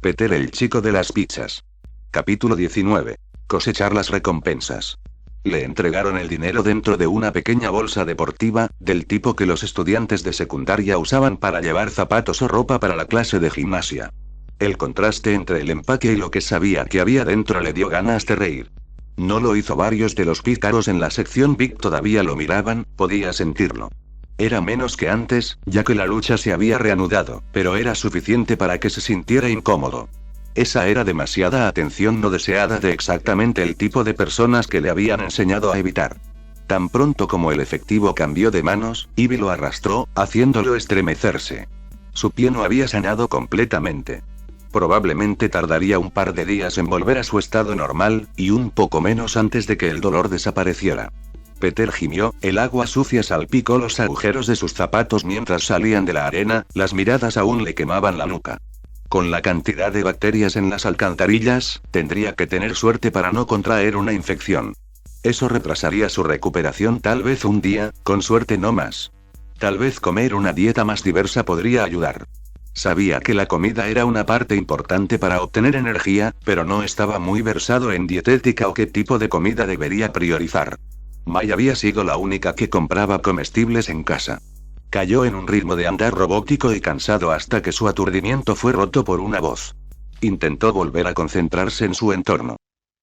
Peter el chico de las pizzas. Capítulo 19. Cosechar las recompensas. Le entregaron el dinero dentro de una pequeña bolsa deportiva, del tipo que los estudiantes de secundaria usaban para llevar zapatos o ropa para la clase de gimnasia. El contraste entre el empaque y lo que sabía que había dentro le dio ganas de reír. No lo hizo. Varios de los pícaros en la sección Big todavía lo miraban, podía sentirlo. Era menos que antes, ya que la lucha se había reanudado, pero era suficiente para que se sintiera incómodo. Esa era demasiada atención no deseada de exactamente el tipo de personas que le habían enseñado a evitar. Tan pronto como el efectivo cambió de manos, Ivy lo arrastró, haciéndolo estremecerse. Su pie no había sanado completamente. Probablemente tardaría un par de días en volver a su estado normal, y un poco menos antes de que el dolor desapareciera. Peter gimió, el agua sucia salpicó los agujeros de sus zapatos mientras salían de la arena, las miradas aún le quemaban la nuca. Con la cantidad de bacterias en las alcantarillas, tendría que tener suerte para no contraer una infección. Eso retrasaría su recuperación tal vez un día, con suerte no más. Tal vez comer una dieta más diversa podría ayudar. Sabía que la comida era una parte importante para obtener energía, pero no estaba muy versado en dietética o qué tipo de comida debería priorizar. May había sido la única que compraba comestibles en casa. Cayó en un ritmo de andar robótico y cansado hasta que su aturdimiento fue roto por una voz. Intentó volver a concentrarse en su entorno.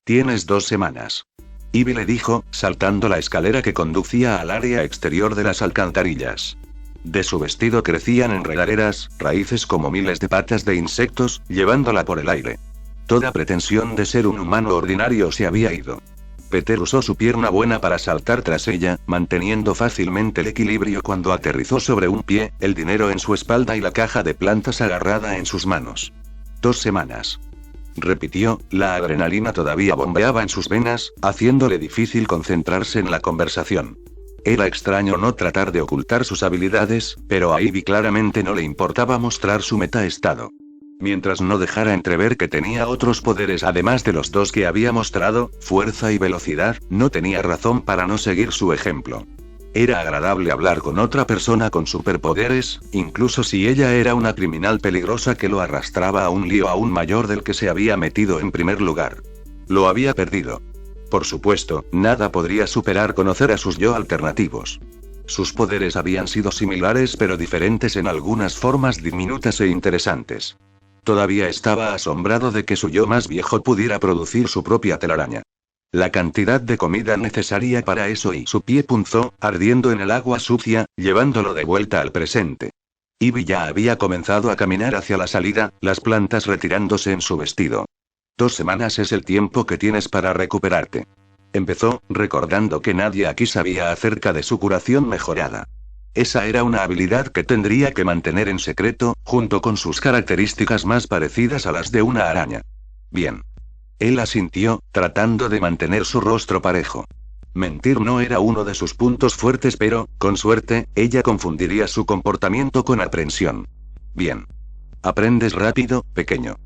«Tienes 2 semanas». Ivy le dijo, saltando la escalera que conducía al área exterior de las alcantarillas. De su vestido crecían enredaderas, raíces como miles de patas de insectos, llevándola por el aire. Toda pretensión de ser un humano ordinario se había ido. Peter usó su pierna buena para saltar tras ella, manteniendo fácilmente el equilibrio cuando aterrizó sobre un pie, el dinero en su espalda y la caja de plantas agarrada en sus manos. 2 semanas. Repitió, la adrenalina todavía bombeaba en sus venas, haciéndole difícil concentrarse en la conversación. Era extraño no tratar de ocultar sus habilidades, pero a Ivy claramente no le importaba mostrar su metaestado. Mientras no dejara entrever que tenía otros poderes además de los 2 que había mostrado, fuerza y velocidad, no tenía razón para no seguir su ejemplo. Era agradable hablar con otra persona con superpoderes, incluso si ella era una criminal peligrosa que lo arrastraba a un lío aún mayor del que se había metido en primer lugar. Lo había perdido. Por supuesto, nada podría superar conocer a sus yo alternativos. Sus poderes habían sido similares pero diferentes en algunas formas diminutas e interesantes. Todavía estaba asombrado de que su yo más viejo pudiera producir su propia telaraña. La cantidad de comida necesaria para eso y su pie punzó, ardiendo en el agua sucia, llevándolo de vuelta al presente. Ivy ya había comenzado a caminar hacia la salida, las plantas retirándose en su vestido. 2 semanas es el tiempo que tienes para recuperarte. Empezó, recordando que nadie aquí sabía acerca de su curación mejorada. Esa era una habilidad que tendría que mantener en secreto, junto con sus características más parecidas a las de una araña. Bien. Él asintió, tratando de mantener su rostro parejo. Mentir no era uno de sus puntos fuertes, pero, con suerte, ella confundiría su comportamiento con aprensión. Bien. Aprendes rápido, pequeño.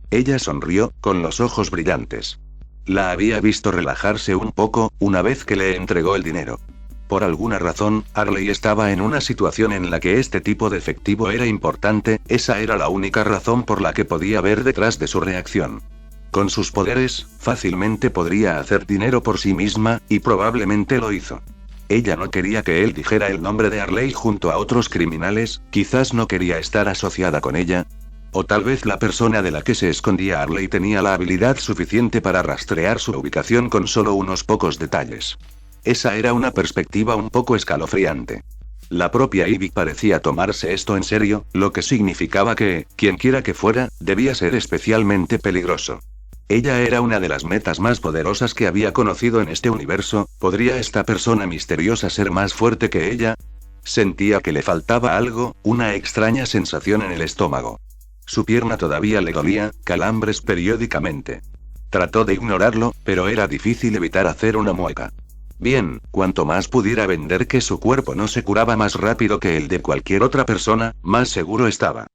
Ella sonrió, con los ojos brillantes. La había visto relajarse un poco, una vez que le entregó el dinero. Por alguna razón, Arley estaba en una situación en la que este tipo de efectivo era importante, esa era la única razón por la que podía ver detrás de su reacción. Con sus poderes, fácilmente podría hacer dinero por sí misma, y probablemente lo hizo. Ella no quería que él dijera el nombre de Arley junto a otros criminales, quizás no quería estar asociada con ella. O tal vez la persona de la que se escondía Arley tenía la habilidad suficiente para rastrear su ubicación con solo unos pocos detalles. Esa era una perspectiva un poco escalofriante. La propia Ivy parecía tomarse esto en serio, lo que significaba que, quienquiera que fuera, debía ser especialmente peligroso. Ella era una de las metas más poderosas que había conocido en este universo. ¿Podría esta persona misteriosa ser más fuerte que ella? Sentía que le faltaba algo, una extraña sensación en el estómago. Su pierna todavía le dolía, calambres periódicamente. Trató de ignorarlo, pero era difícil evitar hacer una mueca. Bien, cuanto más pudiera vender que su cuerpo no se curaba más rápido que el de cualquier otra persona, más seguro estaba.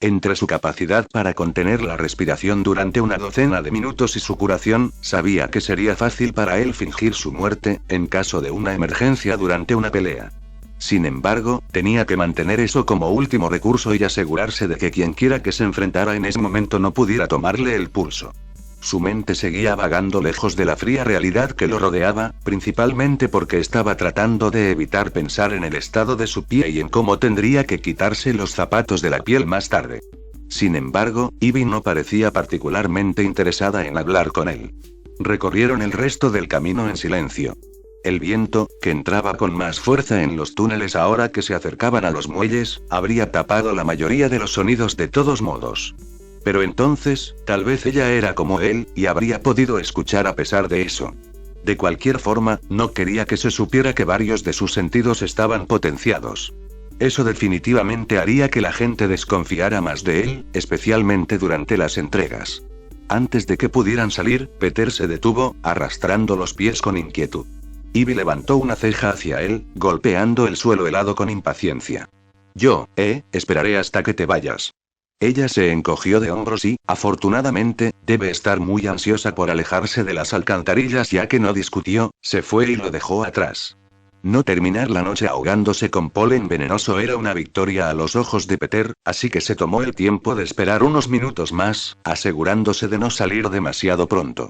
Entre su capacidad para contener la respiración durante una docena de minutos y su curación, sabía que sería fácil para él fingir su muerte, en caso de una emergencia durante una pelea. Sin embargo, tenía que mantener eso como último recurso y asegurarse de que quienquiera que se enfrentara en ese momento no pudiera tomarle el pulso. Su mente seguía vagando lejos de la fría realidad que lo rodeaba, principalmente porque estaba tratando de evitar pensar en el estado de su pie y en cómo tendría que quitarse los zapatos de la piel más tarde. Sin embargo, Ivy no parecía particularmente interesada en hablar con él. Recorrieron el resto del camino en silencio. El viento, que entraba con más fuerza en los túneles ahora que se acercaban a los muelles, habría tapado la mayoría de los sonidos de todos modos. Pero entonces, tal vez ella era como él, y habría podido escuchar a pesar de eso. De cualquier forma, no quería que se supiera que varios de sus sentidos estaban potenciados. Eso definitivamente haría que la gente desconfiara más de él, especialmente durante las entregas. Antes de que pudieran salir, Peter se detuvo, arrastrando los pies con inquietud. Ivy levantó una ceja hacia él, golpeando el suelo helado con impaciencia. Esperaré hasta que te vayas. Ella se encogió de hombros y, afortunadamente, debe estar muy ansiosa por alejarse de las alcantarillas ya que no discutió, se fue y lo dejó atrás. No terminar la noche ahogándose con polen venenoso era una victoria a los ojos de Peter, así que se tomó el tiempo de esperar unos minutos más, asegurándose de no salir demasiado pronto.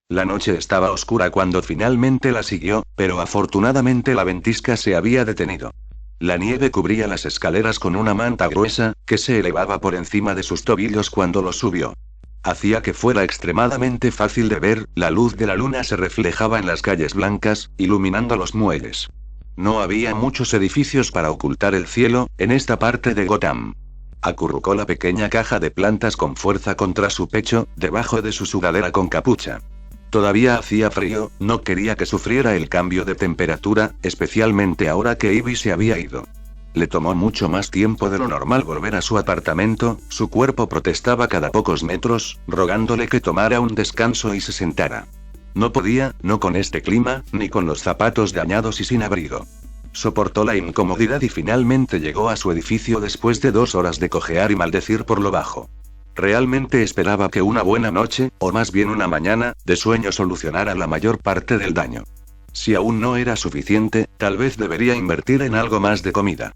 La noche estaba oscura cuando finalmente la siguió, pero afortunadamente la ventisca se había detenido. La nieve cubría las escaleras con una manta gruesa, que se elevaba por encima de sus tobillos cuando los subió. Hacía que fuera extremadamente fácil de ver, la luz de la luna se reflejaba en las calles blancas, iluminando los muelles. No había muchos edificios para ocultar el cielo, en esta parte de Gotham. Acurrucó la pequeña caja de plantas con fuerza contra su pecho, debajo de su sudadera con capucha. Todavía hacía frío, no quería que sufriera el cambio de temperatura, especialmente ahora que Ivy se había ido. Le tomó mucho más tiempo de lo normal volver a su apartamento, su cuerpo protestaba cada pocos metros, rogándole que tomara un descanso y se sentara. No podía, no con este clima, ni con los zapatos dañados y sin abrigo. Soportó la incomodidad y finalmente llegó a su edificio después de 2 horas de cojear y maldecir por lo bajo. Realmente esperaba que una buena noche, o más bien una mañana, de sueño solucionara la mayor parte del daño. Si aún no era suficiente, tal vez debería invertir en algo más de comida.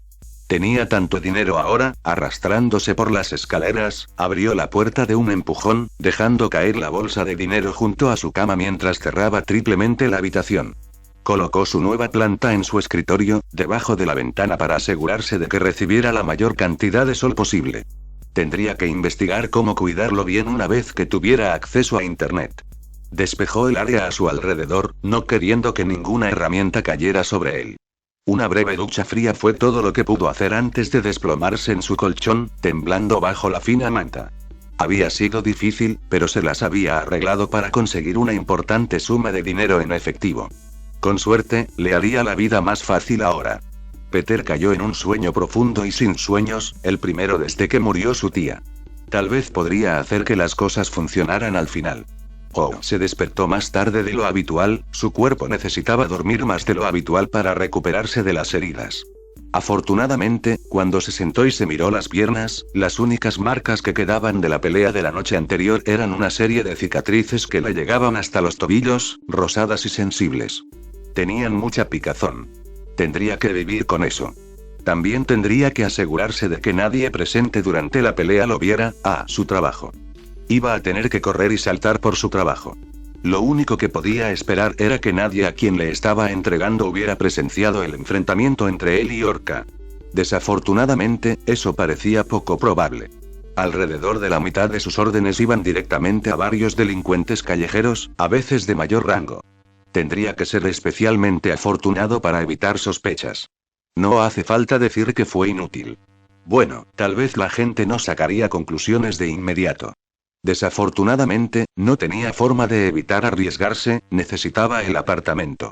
Tenía tanto dinero ahora, arrastrándose por las escaleras, abrió la puerta de un empujón, dejando caer la bolsa de dinero junto a su cama mientras cerraba triplemente la habitación. Colocó su nueva planta en su escritorio, debajo de la ventana para asegurarse de que recibiera la mayor cantidad de sol posible. Tendría que investigar cómo cuidarlo bien una vez que tuviera acceso a Internet. Despejó el área a su alrededor, no queriendo que ninguna herramienta cayera sobre él. Una breve ducha fría fue todo lo que pudo hacer antes de desplomarse en su colchón, temblando bajo la fina manta. Había sido difícil, pero se las había arreglado para conseguir una importante suma de dinero en efectivo. Con suerte, le haría la vida más fácil ahora. Peter cayó en un sueño profundo y sin sueños, el primero desde que murió su tía. Tal vez podría hacer que las cosas funcionaran al final. Se despertó más tarde de lo habitual, su cuerpo necesitaba dormir más de lo habitual para recuperarse de las heridas. Afortunadamente, cuando se sentó y se miró las piernas, las únicas marcas que quedaban de la pelea de la noche anterior eran una serie de cicatrices que le llegaban hasta los tobillos, rosadas y sensibles. Tenían mucha picazón. Tendría que vivir con eso. También tendría que asegurarse de que nadie presente durante la pelea lo viera, su trabajo. Iba a tener que correr y saltar por su trabajo. Lo único que podía esperar era que nadie a quien le estaba entregando hubiera presenciado el enfrentamiento entre él y Orca. Desafortunadamente, eso parecía poco probable. Alrededor de la mitad de sus órdenes iban directamente a varios delincuentes callejeros, a veces de mayor rango. Tendría que ser especialmente afortunado para evitar sospechas. No hace falta decir que fue inútil. Bueno, tal vez la gente no sacaría conclusiones de inmediato. Desafortunadamente, no tenía forma de evitar arriesgarse, necesitaba el apartamento.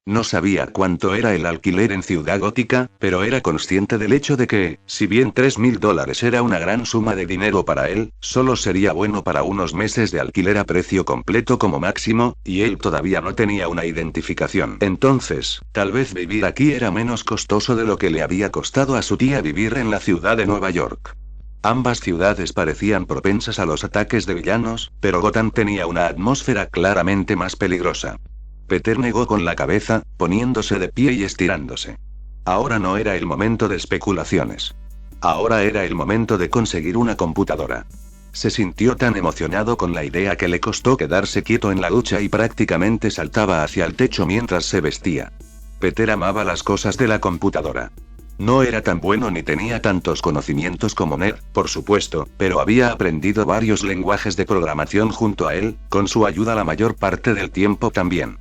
No sabía cuánto era el alquiler en Ciudad Gótica, pero era consciente del hecho de que, si bien $3,000 era una gran suma de dinero para él, solo sería bueno para unos meses de alquiler a precio completo como máximo, y él todavía no tenía una identificación. Entonces, tal vez vivir aquí era menos costoso de lo que le había costado a su tía vivir en la ciudad de Nueva York. Ambas ciudades parecían propensas a los ataques de villanos, pero Gotham tenía una atmósfera claramente más peligrosa. Peter negó con la cabeza, poniéndose de pie y estirándose. Ahora no era el momento de especulaciones. Ahora era el momento de conseguir una computadora. Se sintió tan emocionado con la idea que le costó quedarse quieto en la ducha y prácticamente saltaba hacia el techo mientras se vestía. Peter amaba las cosas de la computadora. No era tan bueno ni tenía tantos conocimientos como Ned, por supuesto, pero había aprendido varios lenguajes de programación junto a él, con su ayuda la mayor parte del tiempo también.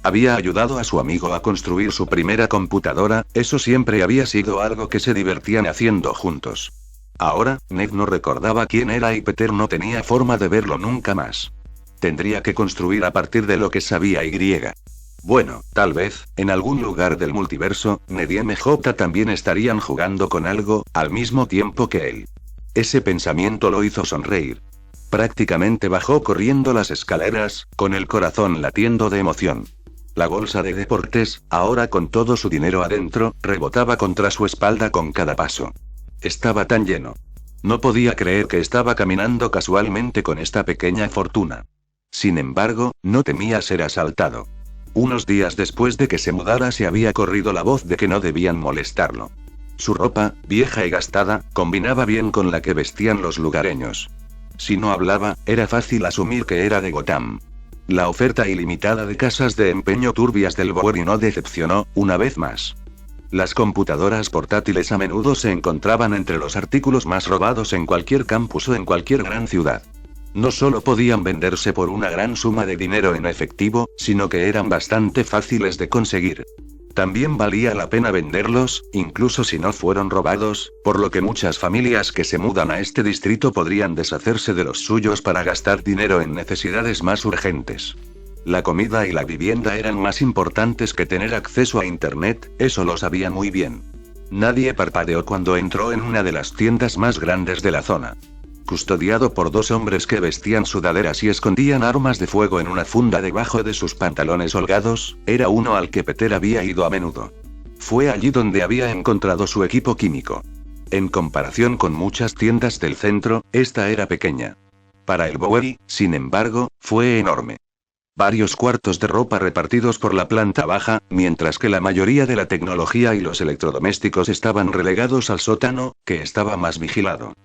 Había ayudado a su amigo a construir su primera computadora, eso siempre había sido algo que se divertían haciendo juntos. Ahora, Ned no recordaba quién era y Peter no tenía forma de verlo nunca más. Tendría que construir a partir de lo que sabía Y. Bueno, tal vez, en algún lugar del multiverso, Ned y MJ también estarían jugando con algo, al mismo tiempo que él. Ese pensamiento lo hizo sonreír. Prácticamente bajó corriendo las escaleras, con el corazón latiendo de emoción. La bolsa de deportes, ahora con todo su dinero adentro, rebotaba contra su espalda con cada paso. Estaba tan lleno. No podía creer que estaba caminando casualmente con esta pequeña fortuna. Sin embargo, no temía ser asaltado. Unos días después de que se mudara se había corrido la voz de que no debían molestarlo. Su ropa, vieja y gastada, combinaba bien con la que vestían los lugareños. Si no hablaba, era fácil asumir que era de Gotham. La oferta ilimitada de casas de empeño turbias del Bowery no decepcionó, una vez más. Las computadoras portátiles a menudo se encontraban entre los artículos más robados en cualquier campus o en cualquier gran ciudad. No solo podían venderse por una gran suma de dinero en efectivo, sino que eran bastante fáciles de conseguir. También valía la pena venderlos, incluso si no fueron robados, por lo que muchas familias que se mudan a este distrito podrían deshacerse de los suyos para gastar dinero en necesidades más urgentes. La comida y la vivienda eran más importantes que tener acceso a Internet, eso lo sabía muy bien. Nadie parpadeó cuando entró en una de las tiendas más grandes de la zona. Custodiado por dos hombres que vestían sudaderas y escondían armas de fuego en una funda debajo de sus pantalones holgados, era uno al que Peter había ido a menudo. Fue allí donde había encontrado su equipo químico. En comparación con muchas tiendas del centro, esta era pequeña. Para el Bowery, sin embargo, fue enorme. Varios cuartos de ropa repartidos por la planta baja, mientras que la mayoría de la tecnología y los electrodomésticos estaban relegados al sótano, que estaba más vigilado.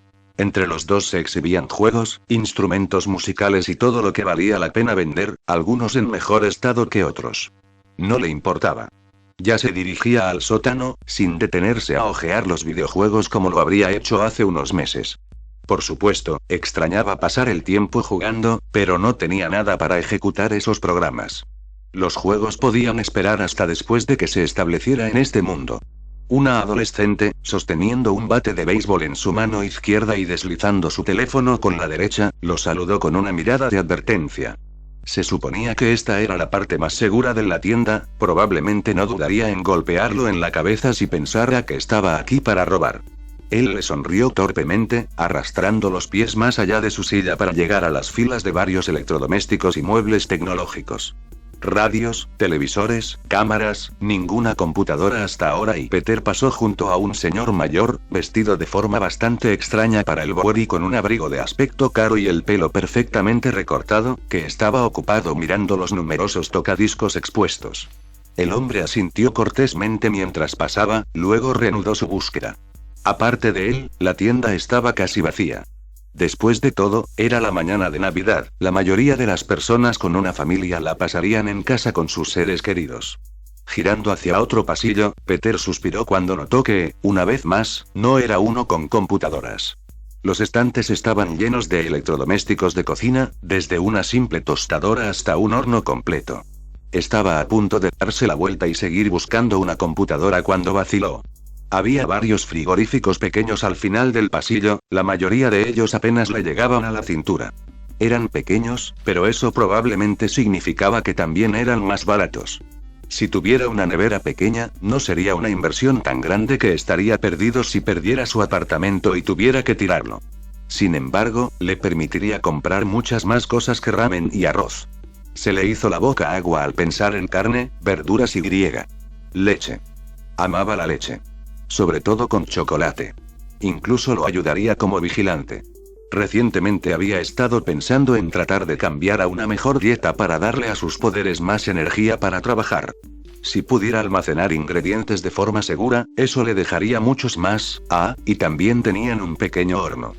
Entre los dos se exhibían juegos, instrumentos musicales y todo lo que valía la pena vender, algunos en mejor estado que otros. No le importaba. Ya se dirigía al sótano, sin detenerse a hojear los videojuegos como lo habría hecho hace unos meses. Por supuesto, extrañaba pasar el tiempo jugando, pero no tenía nada para ejecutar esos programas. Los juegos podían esperar hasta después de que se estableciera en este mundo. Una adolescente, sosteniendo un bate de béisbol en su mano izquierda y deslizando su teléfono con la derecha, lo saludó con una mirada de advertencia. Se suponía que esta era la parte más segura de la tienda, probablemente no dudaría en golpearlo en la cabeza si pensara que estaba aquí para robar. Él le sonrió torpemente, arrastrando los pies más allá de su silla para llegar a las filas de varios electrodomésticos y muebles tecnológicos. Radios, televisores, cámaras, ninguna computadora hasta ahora y Peter pasó junto a un señor mayor, vestido de forma bastante extraña para el Bowery con un abrigo de aspecto caro y el pelo perfectamente recortado, que estaba ocupado mirando los numerosos tocadiscos expuestos. El hombre asintió cortésmente mientras pasaba, luego reanudó su búsqueda. Aparte de él, la tienda estaba casi vacía. Después de todo, era la mañana de Navidad, la mayoría de las personas con una familia la pasarían en casa con sus seres queridos. Girando hacia otro pasillo, Peter suspiró cuando notó que, una vez más, no era uno con computadoras. Los estantes estaban llenos de electrodomésticos de cocina, desde una simple tostadora hasta un horno completo. Estaba a punto de darse la vuelta y seguir buscando una computadora cuando vaciló. Había varios frigoríficos pequeños al final del pasillo, la mayoría de ellos apenas le llegaban a la cintura. Eran pequeños, pero eso probablemente significaba que también eran más baratos. Si tuviera una nevera pequeña, no sería una inversión tan grande que estaría perdido si perdiera su apartamento y tuviera que tirarlo. Sin embargo, le permitiría comprar muchas más cosas que ramen y arroz. Se le hizo la boca agua al pensar en carne, verduras y leche. Amaba la leche. Sobre todo con chocolate. Incluso lo ayudaría como vigilante. Recientemente había estado pensando en tratar de cambiar a una mejor dieta para darle a sus poderes más energía para trabajar. Si pudiera almacenar ingredientes de forma segura, eso le dejaría muchos más. Y también tenían un pequeño horno.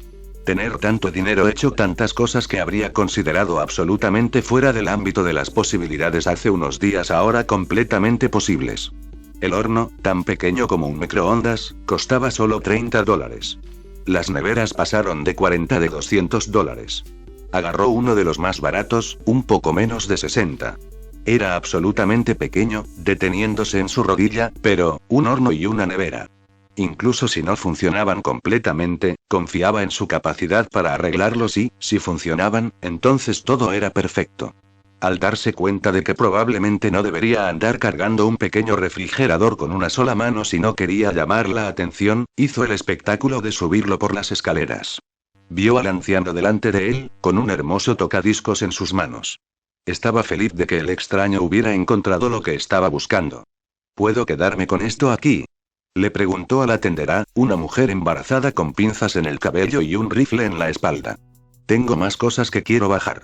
Tener tanto dinero hecho tantas cosas que habría considerado absolutamente fuera del ámbito de las posibilidades hace unos días ahora completamente posibles. El horno, tan pequeño como un microondas, costaba solo $30. Las neveras pasaron de 40 de $200. Agarró uno de los más baratos, un poco menos de 60. Era absolutamente pequeño, deteniéndose en su rodilla, pero, un horno y una nevera. Incluso si no funcionaban completamente, confiaba en su capacidad para arreglarlos y, si funcionaban, entonces todo era perfecto. Al darse cuenta de que probablemente no debería andar cargando un pequeño refrigerador con una sola mano si no quería llamar la atención, hizo el espectáculo de subirlo por las escaleras. Vio al anciano delante de él, con un hermoso tocadiscos en sus manos. Estaba feliz de que el extraño hubiera encontrado lo que estaba buscando. ¿Puedo quedarme con esto aquí?, le preguntó a la tendera, una mujer embarazada con pinzas en el cabello y un rifle en la espalda. Tengo más cosas que quiero bajar.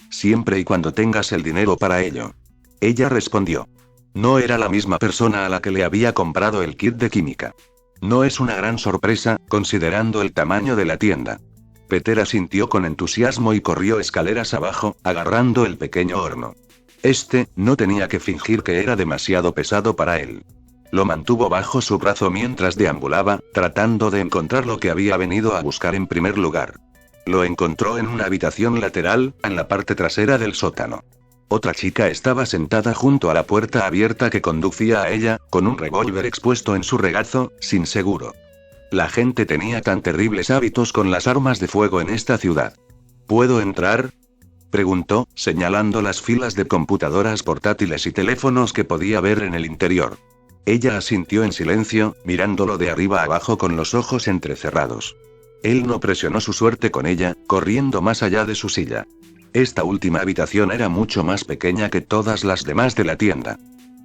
Siempre y cuando tengas el dinero para ello. Ella respondió. No era la misma persona a la que le había comprado el kit de química. No es una gran sorpresa, considerando el tamaño de la tienda. Peter asintió con entusiasmo y corrió escaleras abajo, agarrando el pequeño horno. No tenía que fingir que era demasiado pesado para él. Lo mantuvo bajo su brazo mientras deambulaba, tratando de encontrar lo que había venido a buscar en primer lugar. Lo encontró en una habitación lateral, en la parte trasera del sótano. Otra chica estaba sentada junto a la puerta abierta que conducía a ella, con un revólver expuesto en su regazo, sin seguro. La gente tenía tan terribles hábitos con las armas de fuego en esta ciudad. ¿Puedo entrar?, preguntó, señalando las filas de computadoras portátiles y teléfonos que podía ver en el interior. Ella asintió en silencio, mirándolo de arriba abajo con los ojos entrecerrados. Él no presionó su suerte con ella, corriendo más allá de su silla. Esta última habitación era mucho más pequeña que todas las demás de la tienda.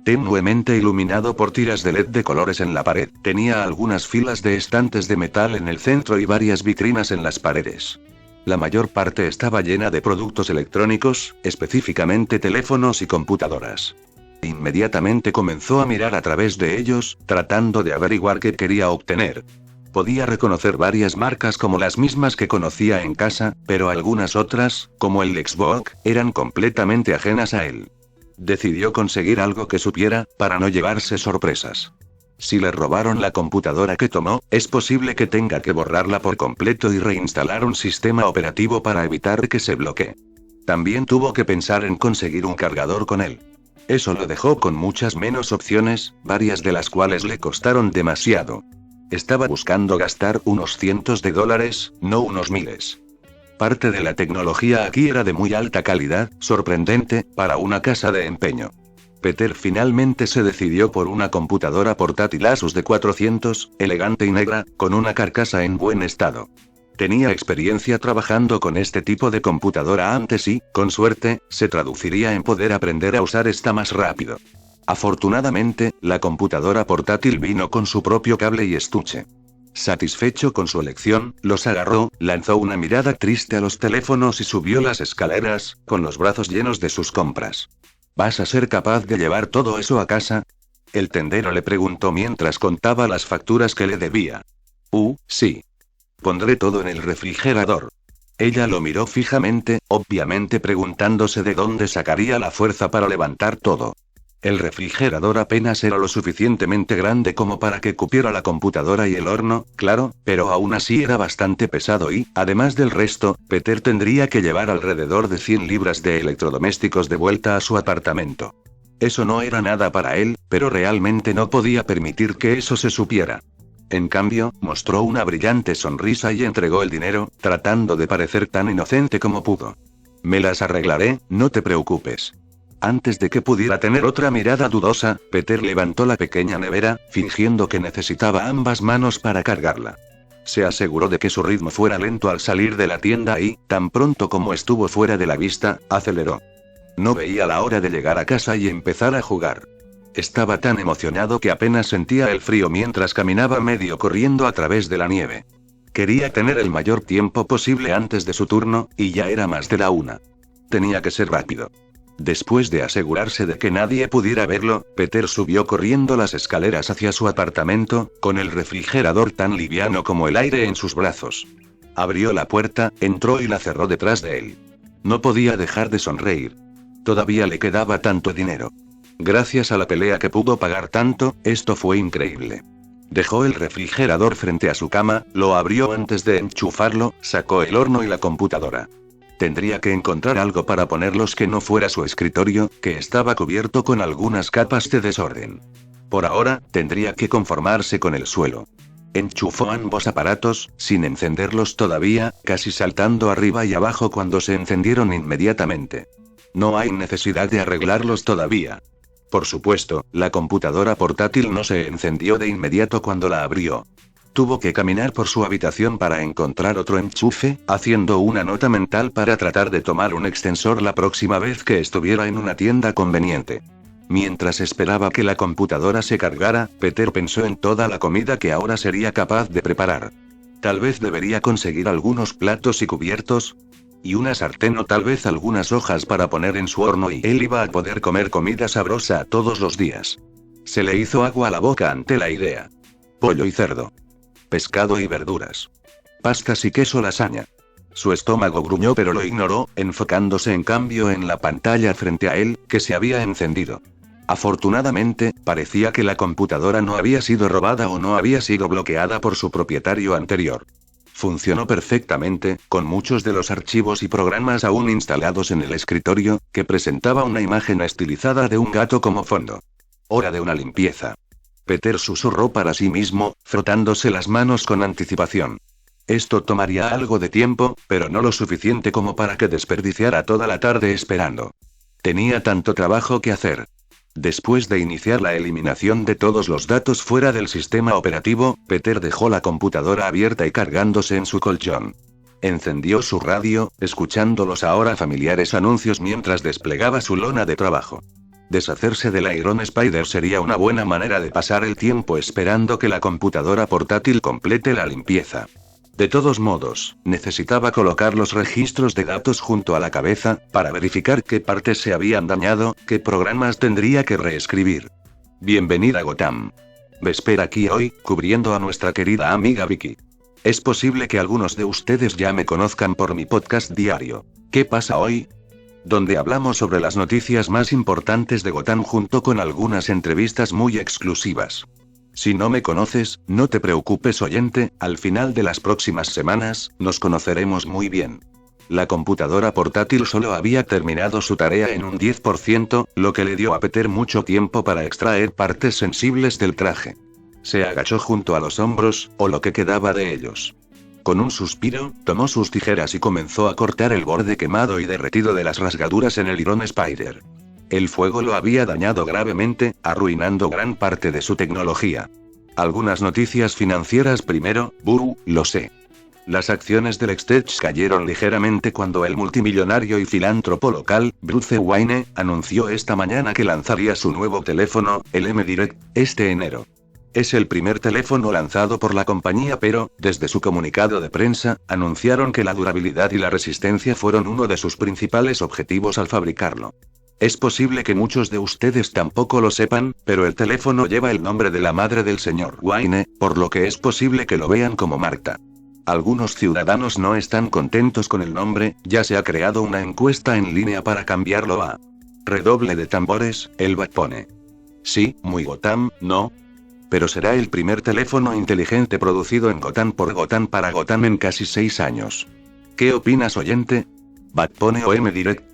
Tenuemente iluminado por tiras de LED de colores en la pared, tenía algunas filas de estantes de metal en el centro y varias vitrinas en las paredes. La mayor parte estaba llena de productos electrónicos, específicamente teléfonos y computadoras. Inmediatamente comenzó a mirar a través de ellos, tratando de averiguar qué quería obtener. Podía reconocer varias marcas como las mismas que conocía en casa, pero algunas otras, como el Xbox, eran completamente ajenas a él. Decidió conseguir algo que supiera, para no llevarse sorpresas. Si le robaron la computadora que tomó, es posible que tenga que borrarla por completo y reinstalar un sistema operativo para evitar que se bloquee. También tuvo que pensar en conseguir un cargador con él. Eso lo dejó con muchas menos opciones, varias de las cuales le costaron demasiado. Estaba buscando gastar unos cientos de dólares, no unos miles. Parte de la tecnología aquí era de muy alta calidad, sorprendente, para una casa de empeño. Peter finalmente se decidió por una computadora portátil Asus de 400, elegante y negra, con una carcasa en buen estado. Tenía experiencia trabajando con este tipo de computadora antes y, con suerte, se traduciría en poder aprender a usar esta más rápido. Afortunadamente, la computadora portátil vino con su propio cable y estuche. Satisfecho con su elección, los agarró, lanzó una mirada triste a los teléfonos y subió las escaleras, con los brazos llenos de sus compras. ¿Vas a ser capaz de llevar todo eso a casa?, el tendero le preguntó mientras contaba las facturas que le debía. Sí. Pondré todo en el refrigerador. Ella lo miró fijamente, obviamente preguntándose de dónde sacaría la fuerza para levantar todo. El refrigerador apenas era lo suficientemente grande como para que cupiera la computadora y el horno, claro, pero aún así era bastante pesado y, además del resto, Peter tendría que llevar alrededor de 100 libras de electrodomésticos de vuelta a su apartamento. Eso no era nada para él, pero realmente no podía permitir que eso se supiera. En cambio, mostró una brillante sonrisa y entregó el dinero, tratando de parecer tan inocente como pudo. Me las arreglaré, no te preocupes. Antes de que pudiera tener otra mirada dudosa, Peter levantó la pequeña nevera, fingiendo que necesitaba ambas manos para cargarla. Se aseguró de que su ritmo fuera lento al salir de la tienda y, tan pronto como estuvo fuera de la vista, aceleró. No veía la hora de llegar a casa y empezar a jugar. Estaba tan emocionado que apenas sentía el frío mientras caminaba medio corriendo a través de la nieve. Quería tener el mayor tiempo posible antes de su turno, y ya era más de la 1. Tenía que ser rápido. Después de asegurarse de que nadie pudiera verlo, Peter subió corriendo las escaleras hacia su apartamento, con el refrigerador tan liviano como el aire en sus brazos. Abrió la puerta, entró y la cerró detrás de él. No podía dejar de sonreír. Todavía le quedaba tanto dinero. Gracias a la pelea que pudo pagar tanto, esto fue increíble. Dejó el refrigerador frente a su cama, lo abrió antes de enchufarlo, sacó el horno y la computadora. Tendría que encontrar algo para ponerlos que no fuera su escritorio, que estaba cubierto con algunas capas de desorden. Por ahora, tendría que conformarse con el suelo. Enchufó ambos aparatos, sin encenderlos todavía, casi saltando arriba y abajo cuando se encendieron inmediatamente. No hay necesidad de arreglarlos todavía. Por supuesto, la computadora portátil no se encendió de inmediato cuando la abrió. Tuvo que caminar por su habitación para encontrar otro enchufe, haciendo una nota mental para tratar de tomar un extensor la próxima vez que estuviera en una tienda conveniente. Mientras esperaba que la computadora se cargara, Peter pensó en toda la comida que ahora sería capaz de preparar. Tal vez debería conseguir algunos platos y cubiertos, y una sartén o tal vez algunas hojas para poner en su horno y él iba a poder comer comida sabrosa todos los días. Se le hizo agua a la boca ante la idea. Pollo y cerdo. Pescado y verduras. Pastas y queso lasaña. Su estómago gruñó pero lo ignoró, enfocándose en cambio en la pantalla frente a él, que se había encendido. Afortunadamente, parecía que la computadora no había sido robada o no había sido bloqueada por su propietario anterior. Funcionó perfectamente, con muchos de los archivos y programas aún instalados en el escritorio, que presentaba una imagen estilizada de un gato como fondo. Hora de una limpieza. Peter susurró para sí mismo, frotándose las manos con anticipación. Esto tomaría algo de tiempo, pero no lo suficiente como para que desperdiciara toda la tarde esperando. Tenía tanto trabajo que hacer. Después de iniciar la eliminación de todos los datos fuera del sistema operativo, Peter dejó la computadora abierta y cargándose en su colchón. Encendió su radio, escuchando los ahora familiares anuncios mientras desplegaba su lona de trabajo. Deshacerse del Iron Spider sería una buena manera de pasar el tiempo esperando que la computadora portátil complete la limpieza. De todos modos, necesitaba colocar los registros de datos junto a la cabeza, para verificar qué partes se habían dañado, qué programas tendría que reescribir. Bienvenida a Gotham. Vesper aquí hoy, cubriendo a nuestra querida amiga Vicky. Es posible que algunos de ustedes ya me conozcan por mi podcast diario. ¿Qué pasa hoy? Donde hablamos sobre las noticias más importantes de Gotham junto con algunas entrevistas muy exclusivas. Si no me conoces, no te preocupes oyente, al final de las próximas semanas, nos conoceremos muy bien. La computadora portátil solo había terminado su tarea en un 10%, lo que le dio a Peter mucho tiempo para extraer partes sensibles del traje. Se agachó junto a los hombros, o lo que quedaba de ellos. Con un suspiro, tomó sus tijeras y comenzó a cortar el borde quemado y derretido de las rasgaduras en el Iron Spider. El fuego lo había dañado gravemente, arruinando gran parte de su tecnología. Algunas noticias financieras primero, lo sé. Las acciones del Exchange cayeron ligeramente cuando el multimillonario y filántropo local, Bruce Wayne, anunció esta mañana que lanzaría su nuevo teléfono, el M-Direct, este enero. Es el primer teléfono lanzado por la compañía pero, desde su comunicado de prensa, anunciaron que la durabilidad y la resistencia fueron uno de sus principales objetivos al fabricarlo. Es posible que muchos de ustedes tampoco lo sepan, pero el teléfono lleva el nombre de la madre del señor Wayne, por lo que es posible que lo vean como Marta. Algunos ciudadanos no están contentos con el nombre, ya se ha creado una encuesta en línea para cambiarlo a... Redoble de tambores, el Bat pone. Sí, muy Gotham, ¿no? Pero será el primer teléfono inteligente producido en Gotham por Gotham para Gotham en casi 6 años. ¿Qué opinas oyente? Bat pone o M-Direct.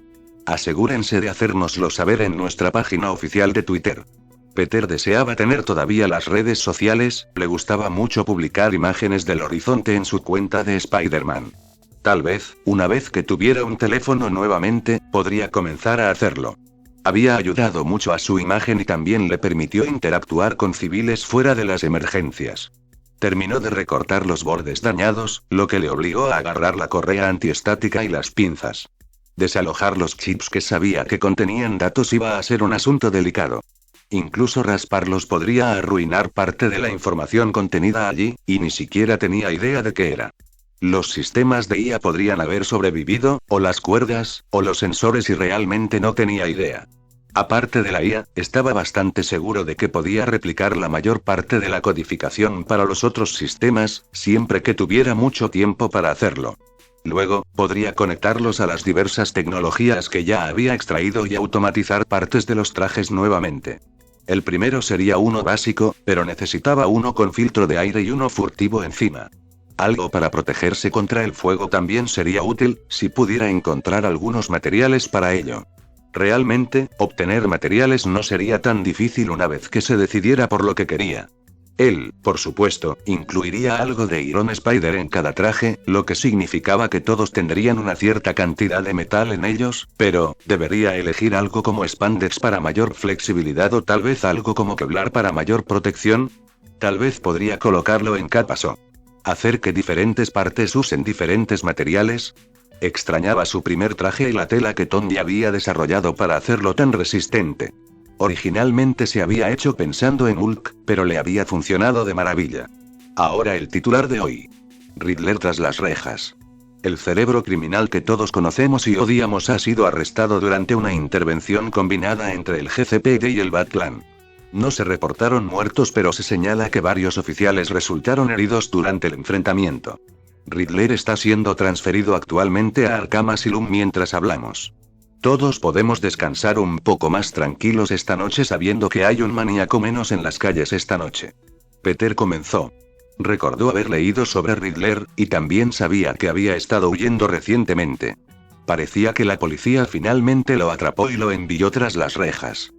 Asegúrense de hacérnoslo saber en nuestra página oficial de Twitter. Peter deseaba tener todavía las redes sociales, le gustaba mucho publicar imágenes del horizonte en su cuenta de Spider-Man. Tal vez, una vez que tuviera un teléfono nuevamente, podría comenzar a hacerlo. Había ayudado mucho a su imagen y también le permitió interactuar con civiles fuera de las emergencias. Terminó de recortar los bordes dañados, lo que le obligó a agarrar la correa antiestática y las pinzas. Desalojar los chips que sabía que contenían datos iba a ser un asunto delicado. Incluso rasparlos podría arruinar parte de la información contenida allí, y ni siquiera tenía idea de qué era. Los sistemas de IA podrían haber sobrevivido, o las cuerdas, o los sensores, y realmente no tenía idea. Aparte de la IA, estaba bastante seguro de que podía replicar la mayor parte de la codificación para los otros sistemas, siempre que tuviera mucho tiempo para hacerlo. Luego, podría conectarlos a las diversas tecnologías que ya había extraído y automatizar partes de los trajes nuevamente. El primero sería uno básico, pero necesitaba uno con filtro de aire y uno furtivo encima. Algo para protegerse contra el fuego también sería útil, si pudiera encontrar algunos materiales para ello. Realmente, obtener materiales no sería tan difícil una vez que se decidiera por lo que quería. Él, por supuesto, incluiría algo de Iron Spider en cada traje, lo que significaba que todos tendrían una cierta cantidad de metal en ellos, pero, debería elegir algo como Spandex para mayor flexibilidad o tal vez algo como Kevlar para mayor protección. Tal vez podría colocarlo en capas o hacer que diferentes partes usen diferentes materiales. Extrañaba su primer traje y la tela que Tony había desarrollado para hacerlo tan resistente. Originalmente se había hecho pensando en Hulk, pero le había funcionado de maravilla. Ahora el titular de hoy. Riddler tras las rejas. El cerebro criminal que todos conocemos y odiamos ha sido arrestado durante una intervención combinada entre el GCPD y el Batclan. No se reportaron muertos, pero se señala que varios oficiales resultaron heridos durante el enfrentamiento. Riddler está siendo transferido actualmente a Arkham Asylum mientras hablamos. Todos podemos descansar un poco más tranquilos esta noche sabiendo que hay un maníaco menos en las calles esta noche. Peter comenzó. Recordó haber leído sobre Riddler, y también sabía que había estado huyendo recientemente. Parecía que la policía finalmente lo atrapó y lo envió tras las rejas.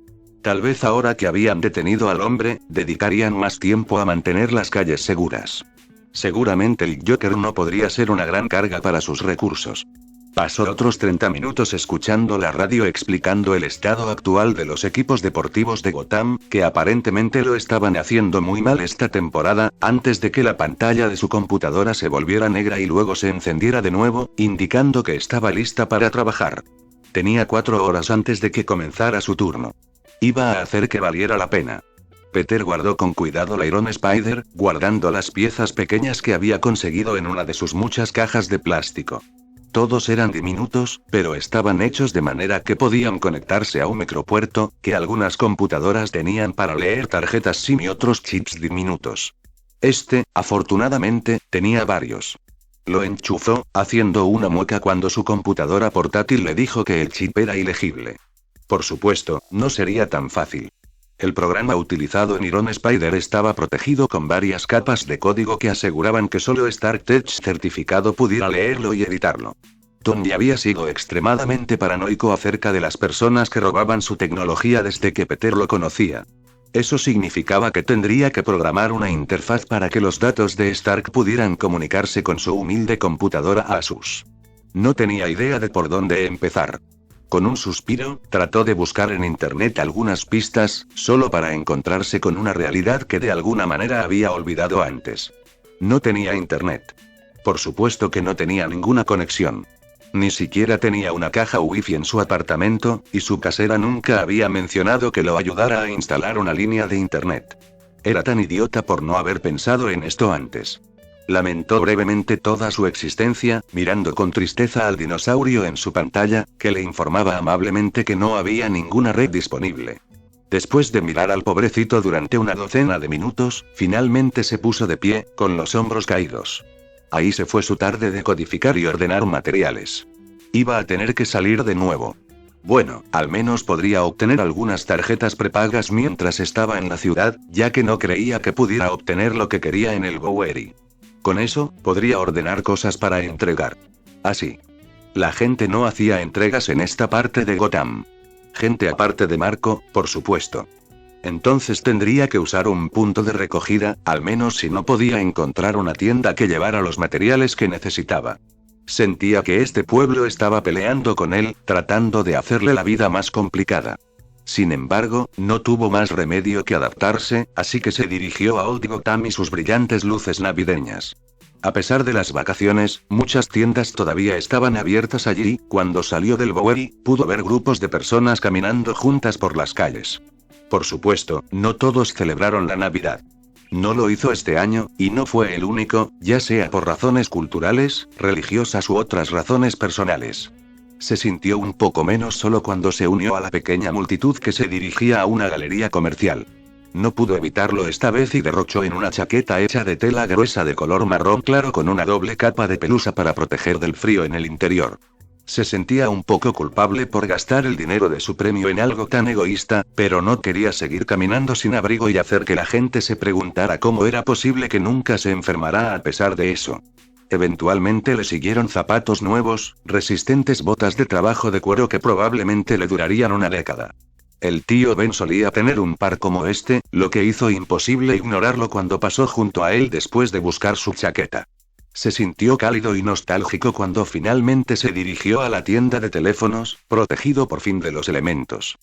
Tal vez ahora que habían detenido al hombre, dedicarían más tiempo a mantener las calles seguras. Seguramente el Joker no podría ser una gran carga para sus recursos. Pasó otros 30 minutos escuchando la radio explicando el estado actual de los equipos deportivos de Gotham, que aparentemente lo estaban haciendo muy mal esta temporada, antes de que la pantalla de su computadora se volviera negra y luego se encendiera de nuevo, indicando que estaba lista para trabajar. Tenía 4 horas antes de que comenzara su turno. Iba a hacer que valiera la pena. Peter guardó con cuidado la Iron Spider, guardando las piezas pequeñas que había conseguido en una de sus muchas cajas de plástico. Todos eran diminutos, pero estaban hechos de manera que podían conectarse a un micropuerto, que algunas computadoras tenían para leer tarjetas SIM y otros chips diminutos. Afortunadamente, tenía varios. Lo enchufó, haciendo una mueca cuando su computadora portátil le dijo que el chip era ilegible. Por supuesto, no sería tan fácil. El programa utilizado en Iron Spider estaba protegido con varias capas de código que aseguraban que solo Stark Tech certificado pudiera leerlo y editarlo. Tony había sido extremadamente paranoico acerca de las personas que robaban su tecnología desde que Peter lo conocía. Eso significaba que tendría que programar una interfaz para que los datos de Stark pudieran comunicarse con su humilde computadora Asus. No tenía idea de por dónde empezar. Con un suspiro, trató de buscar en internet algunas pistas, solo para encontrarse con una realidad que de alguna manera había olvidado antes. No tenía internet. Por supuesto que no tenía ninguna conexión. Ni siquiera tenía una caja wifi en su apartamento, y su casera nunca había mencionado que lo ayudara a instalar una línea de internet. Era tan idiota por no haber pensado en esto antes. Lamentó brevemente toda su existencia, mirando con tristeza al dinosaurio en su pantalla, que le informaba amablemente que no había ninguna red disponible. Después de mirar al pobrecito durante una docena de minutos, finalmente se puso de pie, con los hombros caídos. Ahí se fue su tarde de codificar y ordenar materiales. Iba a tener que salir de nuevo. Bueno, al menos podría obtener algunas tarjetas prepagas mientras estaba en la ciudad, ya que no creía que pudiera obtener lo que quería en el Bowery. Con eso, podría ordenar cosas para entregar. Así. La gente no hacía entregas en esta parte de Gotham. Gente aparte de Marco, por supuesto. Entonces tendría que usar un punto de recogida, al menos si no podía encontrar una tienda que llevara los materiales que necesitaba. Sentía que este pueblo estaba peleando con él, tratando de hacerle la vida más complicada. Sin embargo, no tuvo más remedio que adaptarse, así que se dirigió a Old Gotham y sus brillantes luces navideñas. A pesar de las vacaciones, muchas tiendas todavía estaban abiertas allí. Cuando salió del Bowery, pudo ver grupos de personas caminando juntas por las calles. Por supuesto, no todos celebraron la Navidad. No lo hizo este año, y no fue el único, ya sea por razones culturales, religiosas u otras razones personales. Se sintió un poco menos solo cuando se unió a la pequeña multitud que se dirigía a una galería comercial. No pudo evitarlo esta vez y derrochó en una chaqueta hecha de tela gruesa de color marrón claro con una doble capa de pelusa para proteger del frío en el interior. Se sentía un poco culpable por gastar el dinero de su premio en algo tan egoísta, pero no quería seguir caminando sin abrigo y hacer que la gente se preguntara cómo era posible que nunca se enfermara a pesar de eso. Eventualmente le siguieron zapatos nuevos, resistentes botas de trabajo de cuero que probablemente le durarían una década. El tío Ben solía tener un par como este, lo que hizo imposible ignorarlo cuando pasó junto a él después de buscar su chaqueta. Se sintió cálido y nostálgico cuando finalmente se dirigió a la tienda de teléfonos, protegido por fin de los elementos.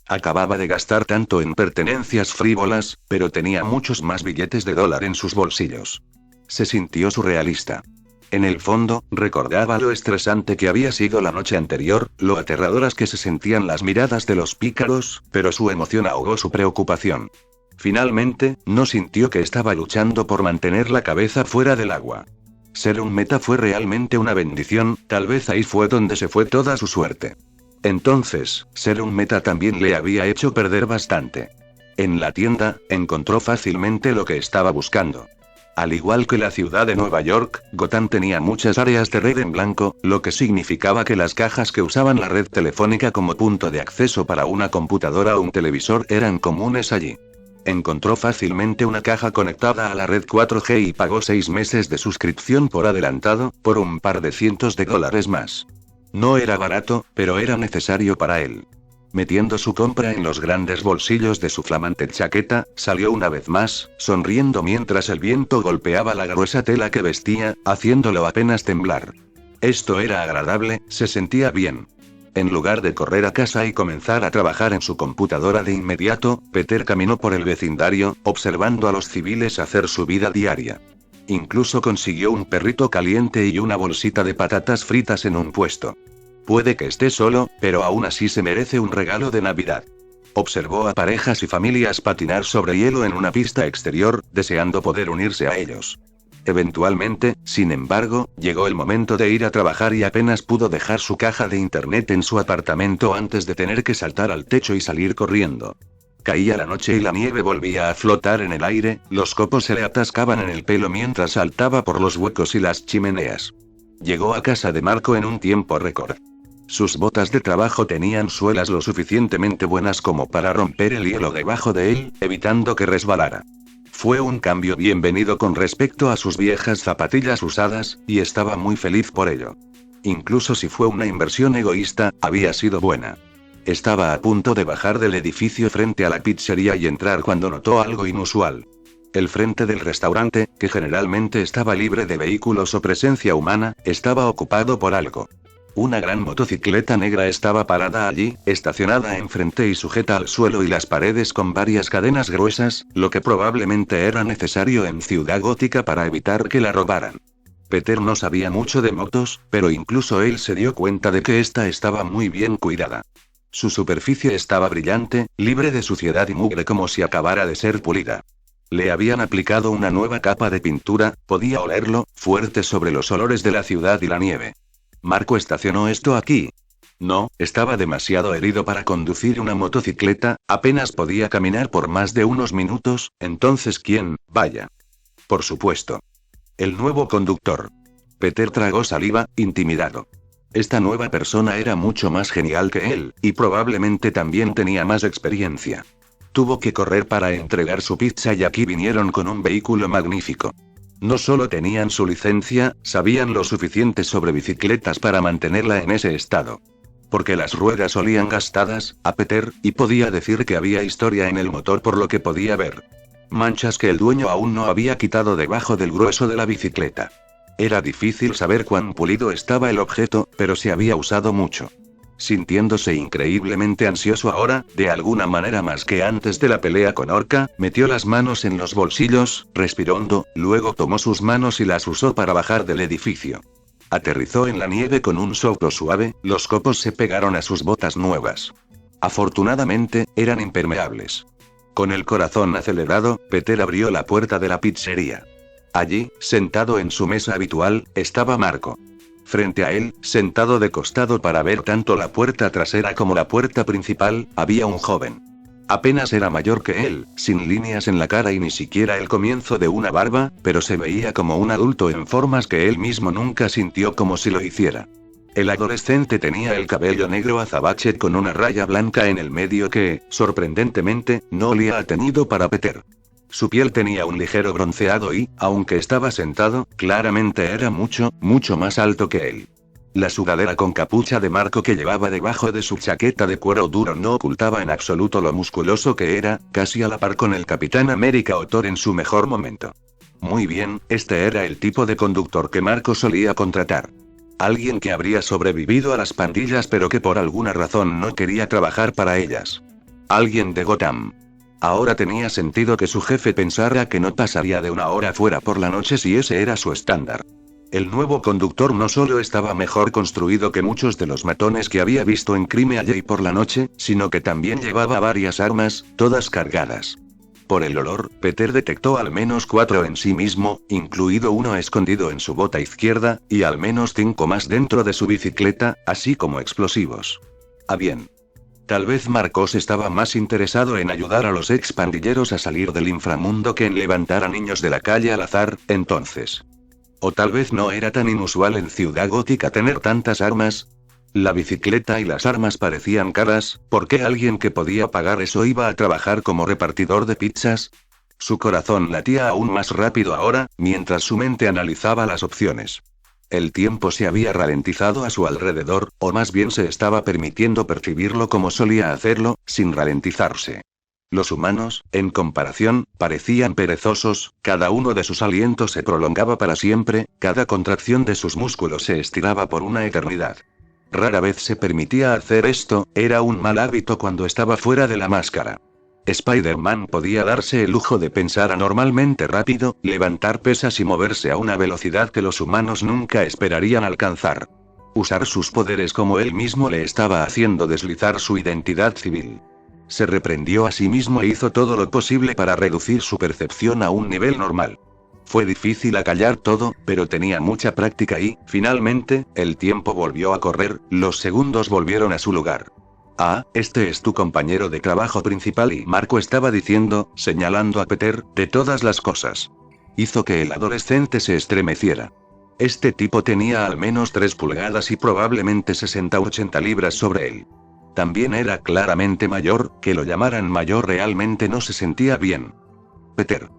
Acababa de gastar tanto en pertenencias frívolas, pero tenía muchos más billetes de dólar en sus bolsillos. Se sintió surrealista. En el fondo, recordaba lo estresante que había sido la noche anterior, lo aterradoras que se sentían las miradas de los pícaros, pero su emoción ahogó su preocupación. Finalmente, no sintió que estaba luchando por mantener la cabeza fuera del agua. Ser un meta fue realmente una bendición, tal vez ahí fue donde se fue toda su suerte. Entonces, ser un meta también le había hecho perder bastante. En la tienda, encontró fácilmente lo que estaba buscando. Al igual que la ciudad de Nueva York, Gotham tenía muchas áreas de red en blanco, lo que significaba que las cajas que usaban la red telefónica como punto de acceso para una computadora o un televisor eran comunes allí. Encontró fácilmente una caja conectada a la red 4G y pagó 6 meses de suscripción por adelantado, por un par de cientos de dólares más. No era barato, pero era necesario para él. Metiendo su compra en los grandes bolsillos de su flamante chaqueta, salió una vez más, sonriendo mientras el viento golpeaba la gruesa tela que vestía, haciéndolo apenas temblar. Esto era agradable, se sentía bien. En lugar de correr a casa y comenzar a trabajar en su computadora de inmediato, Peter caminó por el vecindario, observando a los civiles hacer su vida diaria. Incluso consiguió un perrito caliente y una bolsita de patatas fritas en un puesto. Puede que esté solo, pero aún así se merece un regalo de Navidad. Observó a parejas y familias patinar sobre hielo en una pista exterior, deseando poder unirse a ellos. Eventualmente, sin embargo, llegó el momento de ir a trabajar y apenas pudo dejar su caja de internet en su apartamento antes de tener que saltar al techo y salir corriendo. Caía la noche y la nieve volvía a flotar en el aire, los copos se le atascaban en el pelo mientras saltaba por los huecos y las chimeneas. Llegó a casa de Marco en un tiempo récord. Sus botas de trabajo tenían suelas lo suficientemente buenas como para romper el hielo debajo de él, evitando que resbalara. Fue un cambio bienvenido con respecto a sus viejas zapatillas usadas, y estaba muy feliz por ello. Incluso si fue una inversión egoísta, había sido buena. Estaba a punto de bajar del edificio frente a la pizzería y entrar cuando notó algo inusual. El frente del restaurante, que generalmente estaba libre de vehículos o presencia humana, estaba ocupado por algo. Una gran motocicleta negra estaba parada allí, estacionada enfrente y sujeta al suelo y las paredes con varias cadenas gruesas, lo que probablemente era necesario en Ciudad Gótica para evitar que la robaran. Peter no sabía mucho de motos, pero incluso él se dio cuenta de que esta estaba muy bien cuidada. Su superficie estaba brillante, libre de suciedad y mugre como si acabara de ser pulida. Le habían aplicado una nueva capa de pintura, podía olerlo, fuerte sobre los olores de la ciudad y la nieve. Marco estacionó esto aquí. No, estaba demasiado herido para conducir una motocicleta, apenas podía caminar por más de unos minutos, entonces ¿quién? Vaya. Por supuesto. El nuevo conductor. Peter tragó saliva, intimidado. Esta nueva persona era mucho más genial que él, y probablemente también tenía más experiencia. Tuvo que correr para entregar su pizza y aquí vinieron con un vehículo magnífico. No solo tenían su licencia, sabían lo suficiente sobre bicicletas para mantenerla en ese estado. Porque las ruedas olían gastadas, a Peter, y podía decir que había historia en el motor por lo que podía ver. Manchas que el dueño aún no había quitado debajo del grueso de la bicicleta. Era difícil saber cuán pulido estaba el objeto, pero se había usado mucho. Sintiéndose increíblemente ansioso ahora, de alguna manera más que antes de la pelea con Orca, metió las manos en los bolsillos, respiró hondo, luego tomó sus manos y las usó para bajar del edificio. Aterrizó en la nieve con un soplo suave, los copos se pegaron a sus botas nuevas. Afortunadamente, eran impermeables. Con el corazón acelerado, Peter abrió la puerta de la pizzería. Allí, sentado en su mesa habitual, estaba Marco. Frente a él, sentado de costado para ver tanto la puerta trasera como la puerta principal, había un joven. Apenas era mayor que él, sin líneas en la cara y ni siquiera el comienzo de una barba, pero se veía como un adulto en formas que él mismo nunca sintió como si lo hiciera. El adolescente tenía el cabello negro azabache con una raya blanca en el medio que, sorprendentemente, no olía a tenido para Peter. Su piel tenía un ligero bronceado y, aunque estaba sentado, claramente era mucho, mucho más alto que él. La sudadera con capucha de Marco que llevaba debajo de su chaqueta de cuero duro no ocultaba en absoluto lo musculoso que era, casi a la par con el Capitán América o Thor en su mejor momento. Muy bien, este era el tipo de conductor que Marco solía contratar. Alguien que habría sobrevivido a las pandillas pero que por alguna razón no quería trabajar para ellas. Alguien de Gotham. Ahora tenía sentido que su jefe pensara que no pasaría de una hora fuera por la noche si ese era su estándar. El nuevo conductor no solo estaba mejor construido que muchos de los matones que había visto en Crime Alley por la noche, sino que también llevaba varias armas, todas cargadas. Por el olor, Peter detectó al menos 4 en sí mismo, incluido uno escondido en su bota izquierda, y al menos 5 más dentro de su bicicleta, así como explosivos. Ah, bien. Tal vez Marcos estaba más interesado en ayudar a los expandilleros a salir del inframundo que en levantar a niños de la calle al azar, entonces. O tal vez no era tan inusual en Ciudad Gótica tener tantas armas. La bicicleta y las armas parecían caras, ¿por qué alguien que podía pagar eso iba a trabajar como repartidor de pizzas? Su corazón latía aún más rápido ahora, mientras su mente analizaba las opciones. El tiempo se había ralentizado a su alrededor, o más bien se estaba permitiendo percibirlo como solía hacerlo, sin ralentizarse. Los humanos, en comparación, parecían perezosos, cada uno de sus alientos se prolongaba para siempre, cada contracción de sus músculos se estiraba por una eternidad. Rara vez se permitía hacer esto, era un mal hábito cuando estaba fuera de la máscara. Spider-Man podía darse el lujo de pensar anormalmente rápido, levantar pesas y moverse a una velocidad que los humanos nunca esperarían alcanzar. Usar sus poderes como él mismo le estaba haciendo deslizar su identidad civil. Se reprendió a sí mismo e hizo todo lo posible para reducir su percepción a un nivel normal. Fue difícil acallar todo, pero tenía mucha práctica y, finalmente, el tiempo volvió a correr, los segundos volvieron a su lugar. Ah, este es tu compañero de trabajo principal y Marco estaba diciendo, señalando a Peter, de todas las cosas. Hizo que el adolescente se estremeciera. Este tipo tenía al menos 3 pulgadas y probablemente 60 o 80 libras sobre él. También era claramente mayor, que lo llamaran mayor realmente no se sentía bien. Peter.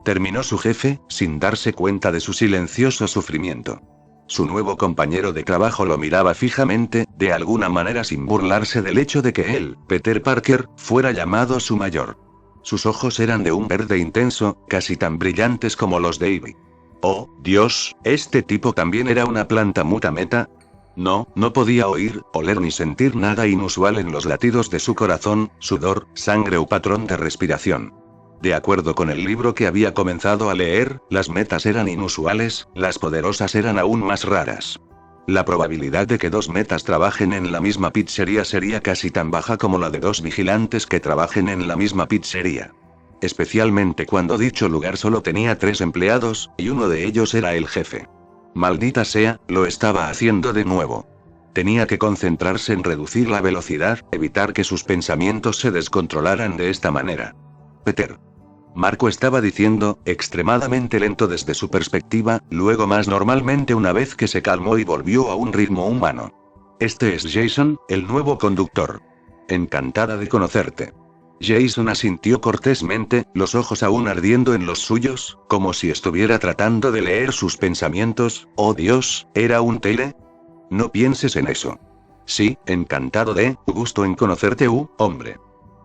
Terminó su jefe, sin darse cuenta de su silencioso sufrimiento. Su nuevo compañero de trabajo lo miraba fijamente, de alguna manera sin burlarse del hecho de que él, Peter Parker, fuera llamado su mayor. Sus ojos eran de un verde intenso, casi tan brillantes como los de Ivy. Oh, Dios, ¿este tipo también era una planta mutameta? No podía oír, oler ni sentir nada inusual en los latidos de su corazón, sudor, sangre o patrón de respiración. De acuerdo con el libro que había comenzado a leer, las metas eran inusuales, las poderosas eran aún más raras. La probabilidad de que 2 metas trabajen en la misma pizzería sería casi tan baja como la de 2 vigilantes que trabajen en la misma pizzería. Especialmente cuando dicho lugar solo tenía 3 empleados, y uno de ellos era el jefe. Maldita sea, lo estaba haciendo de nuevo. Tenía que concentrarse en reducir la velocidad, evitar que sus pensamientos se descontrolaran de esta manera. Peter. Marco estaba diciendo, extremadamente lento desde su perspectiva, luego más normalmente una vez que se calmó y volvió a un ritmo humano. Este es Jason, el nuevo conductor. Encantada de conocerte. Jason asintió cortésmente, los ojos aún ardiendo en los suyos, como si estuviera tratando de leer sus pensamientos. Oh Dios, ¿era un tele? No pienses en eso. Sí, encantado de, gusto en conocerte, hombre.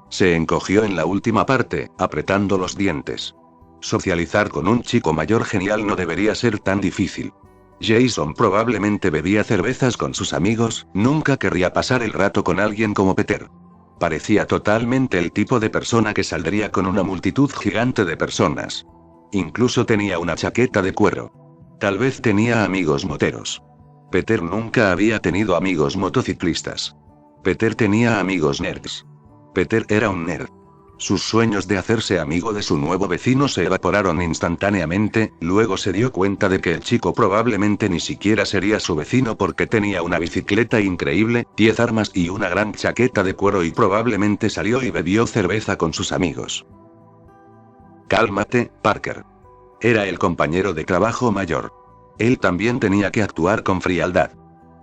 Se encogió en la última parte, apretando los dientes. Socializar con un chico mayor genial no debería ser tan difícil. Jason probablemente bebía cervezas con sus amigos, nunca querría pasar el rato con alguien como Peter. Parecía totalmente el tipo de persona que saldría con una multitud gigante de personas. Incluso tenía una chaqueta de cuero. Tal vez tenía amigos moteros. Peter nunca había tenido amigos motociclistas. Peter tenía amigos nerds. Peter era un nerd. Sus sueños de hacerse amigo de su nuevo vecino se evaporaron instantáneamente, luego se dio cuenta de que el chico probablemente ni siquiera sería su vecino porque tenía una bicicleta increíble, 10 armas y una gran chaqueta de cuero y probablemente salió y bebió cerveza con sus amigos. Cálmate, Parker. Era el compañero de trabajo mayor. Él también tenía que actuar con frialdad.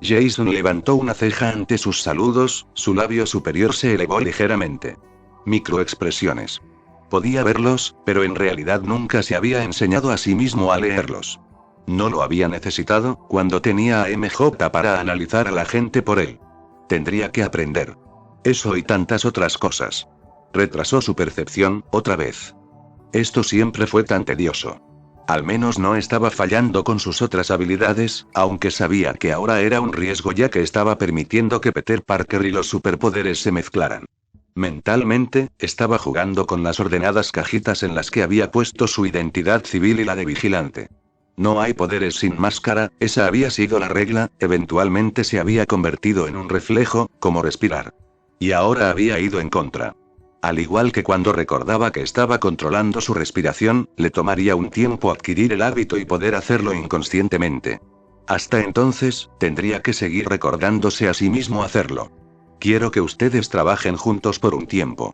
Jason levantó una ceja ante sus saludos, su labio superior se elevó ligeramente. Microexpresiones. Podía verlos, pero en realidad nunca se había enseñado a sí mismo a leerlos. No lo había necesitado, cuando tenía a MJ para analizar a la gente por él. Tendría que aprender. Eso y tantas otras cosas. Retrasó su percepción, otra vez. Esto siempre fue tan tedioso. Al menos no estaba fallando con sus otras habilidades, aunque sabía que ahora era un riesgo ya que estaba permitiendo que Peter Parker y los superpoderes se mezclaran. Mentalmente, estaba jugando con las ordenadas cajitas en las que había puesto su identidad civil y la de vigilante. No hay poderes sin máscara, esa había sido la regla, eventualmente se había convertido en un reflejo, como respirar. Y ahora había ido en contra. Al igual que cuando recordaba que estaba controlando su respiración, le tomaría un tiempo adquirir el hábito y poder hacerlo inconscientemente. Hasta entonces, tendría que seguir recordándose a sí mismo hacerlo. Quiero que ustedes trabajen juntos por un tiempo.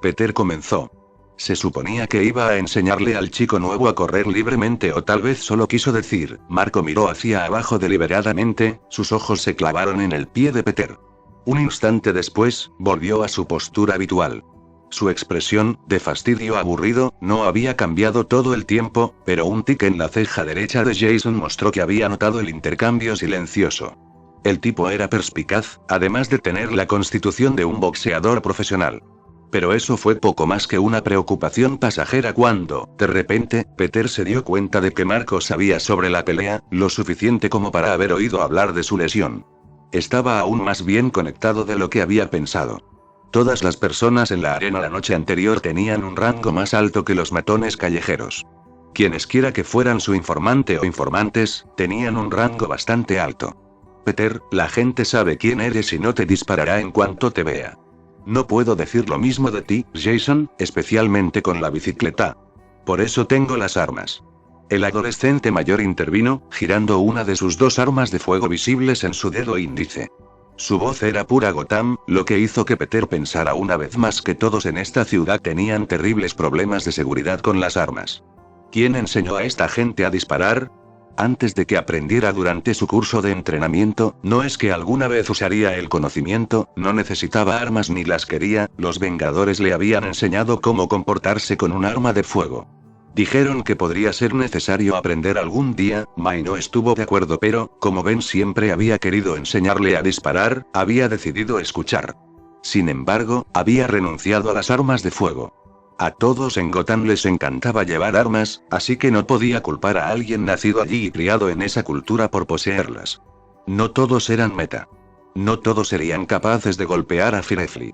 Peter comenzó. Se suponía que iba a enseñarle al chico nuevo a correr libremente o tal vez solo quiso decir. Marco miró hacia abajo deliberadamente, sus ojos se clavaron en el pie de Peter. Un instante después, volvió a su postura habitual. Su expresión, de fastidio aburrido, no había cambiado todo el tiempo, pero un tic en la ceja derecha de Jason mostró que había notado el intercambio silencioso. El tipo era perspicaz, además de tener la constitución de un boxeador profesional. Pero eso fue poco más que una preocupación pasajera cuando, de repente, Peter se dio cuenta de que Marco sabía sobre la pelea, lo suficiente como para haber oído hablar de su lesión. Estaba aún más bien conectado de lo que había pensado. Todas las personas en la arena la noche anterior tenían un rango más alto que los matones callejeros. Quienesquiera que fueran su informante o informantes, tenían un rango bastante alto. Peter, la gente sabe quién eres y no te disparará en cuanto te vea. No puedo decir lo mismo de ti, Jason, especialmente con la bicicleta. Por eso tengo las armas. El adolescente mayor intervino, girando una de sus 2 armas de fuego visibles en su dedo índice. Su voz era pura Gotham, lo que hizo que Peter pensara una vez más que todos en esta ciudad tenían terribles problemas de seguridad con las armas. ¿Quién enseñó a esta gente a disparar? Antes de que aprendiera durante su curso de entrenamiento, no es que alguna vez usaría el conocimiento, no necesitaba armas ni las quería, los Vengadores le habían enseñado cómo comportarse con un arma de fuego. Dijeron que podría ser necesario aprender algún día, May no estuvo de acuerdo pero, como Ben siempre había querido enseñarle a disparar, había decidido escuchar. Sin embargo, había renunciado a las armas de fuego. A todos en Gotham les encantaba llevar armas, así que no podía culpar a alguien nacido allí y criado en esa cultura por poseerlas. No todos eran meta. No todos serían capaces de golpear a Firefly.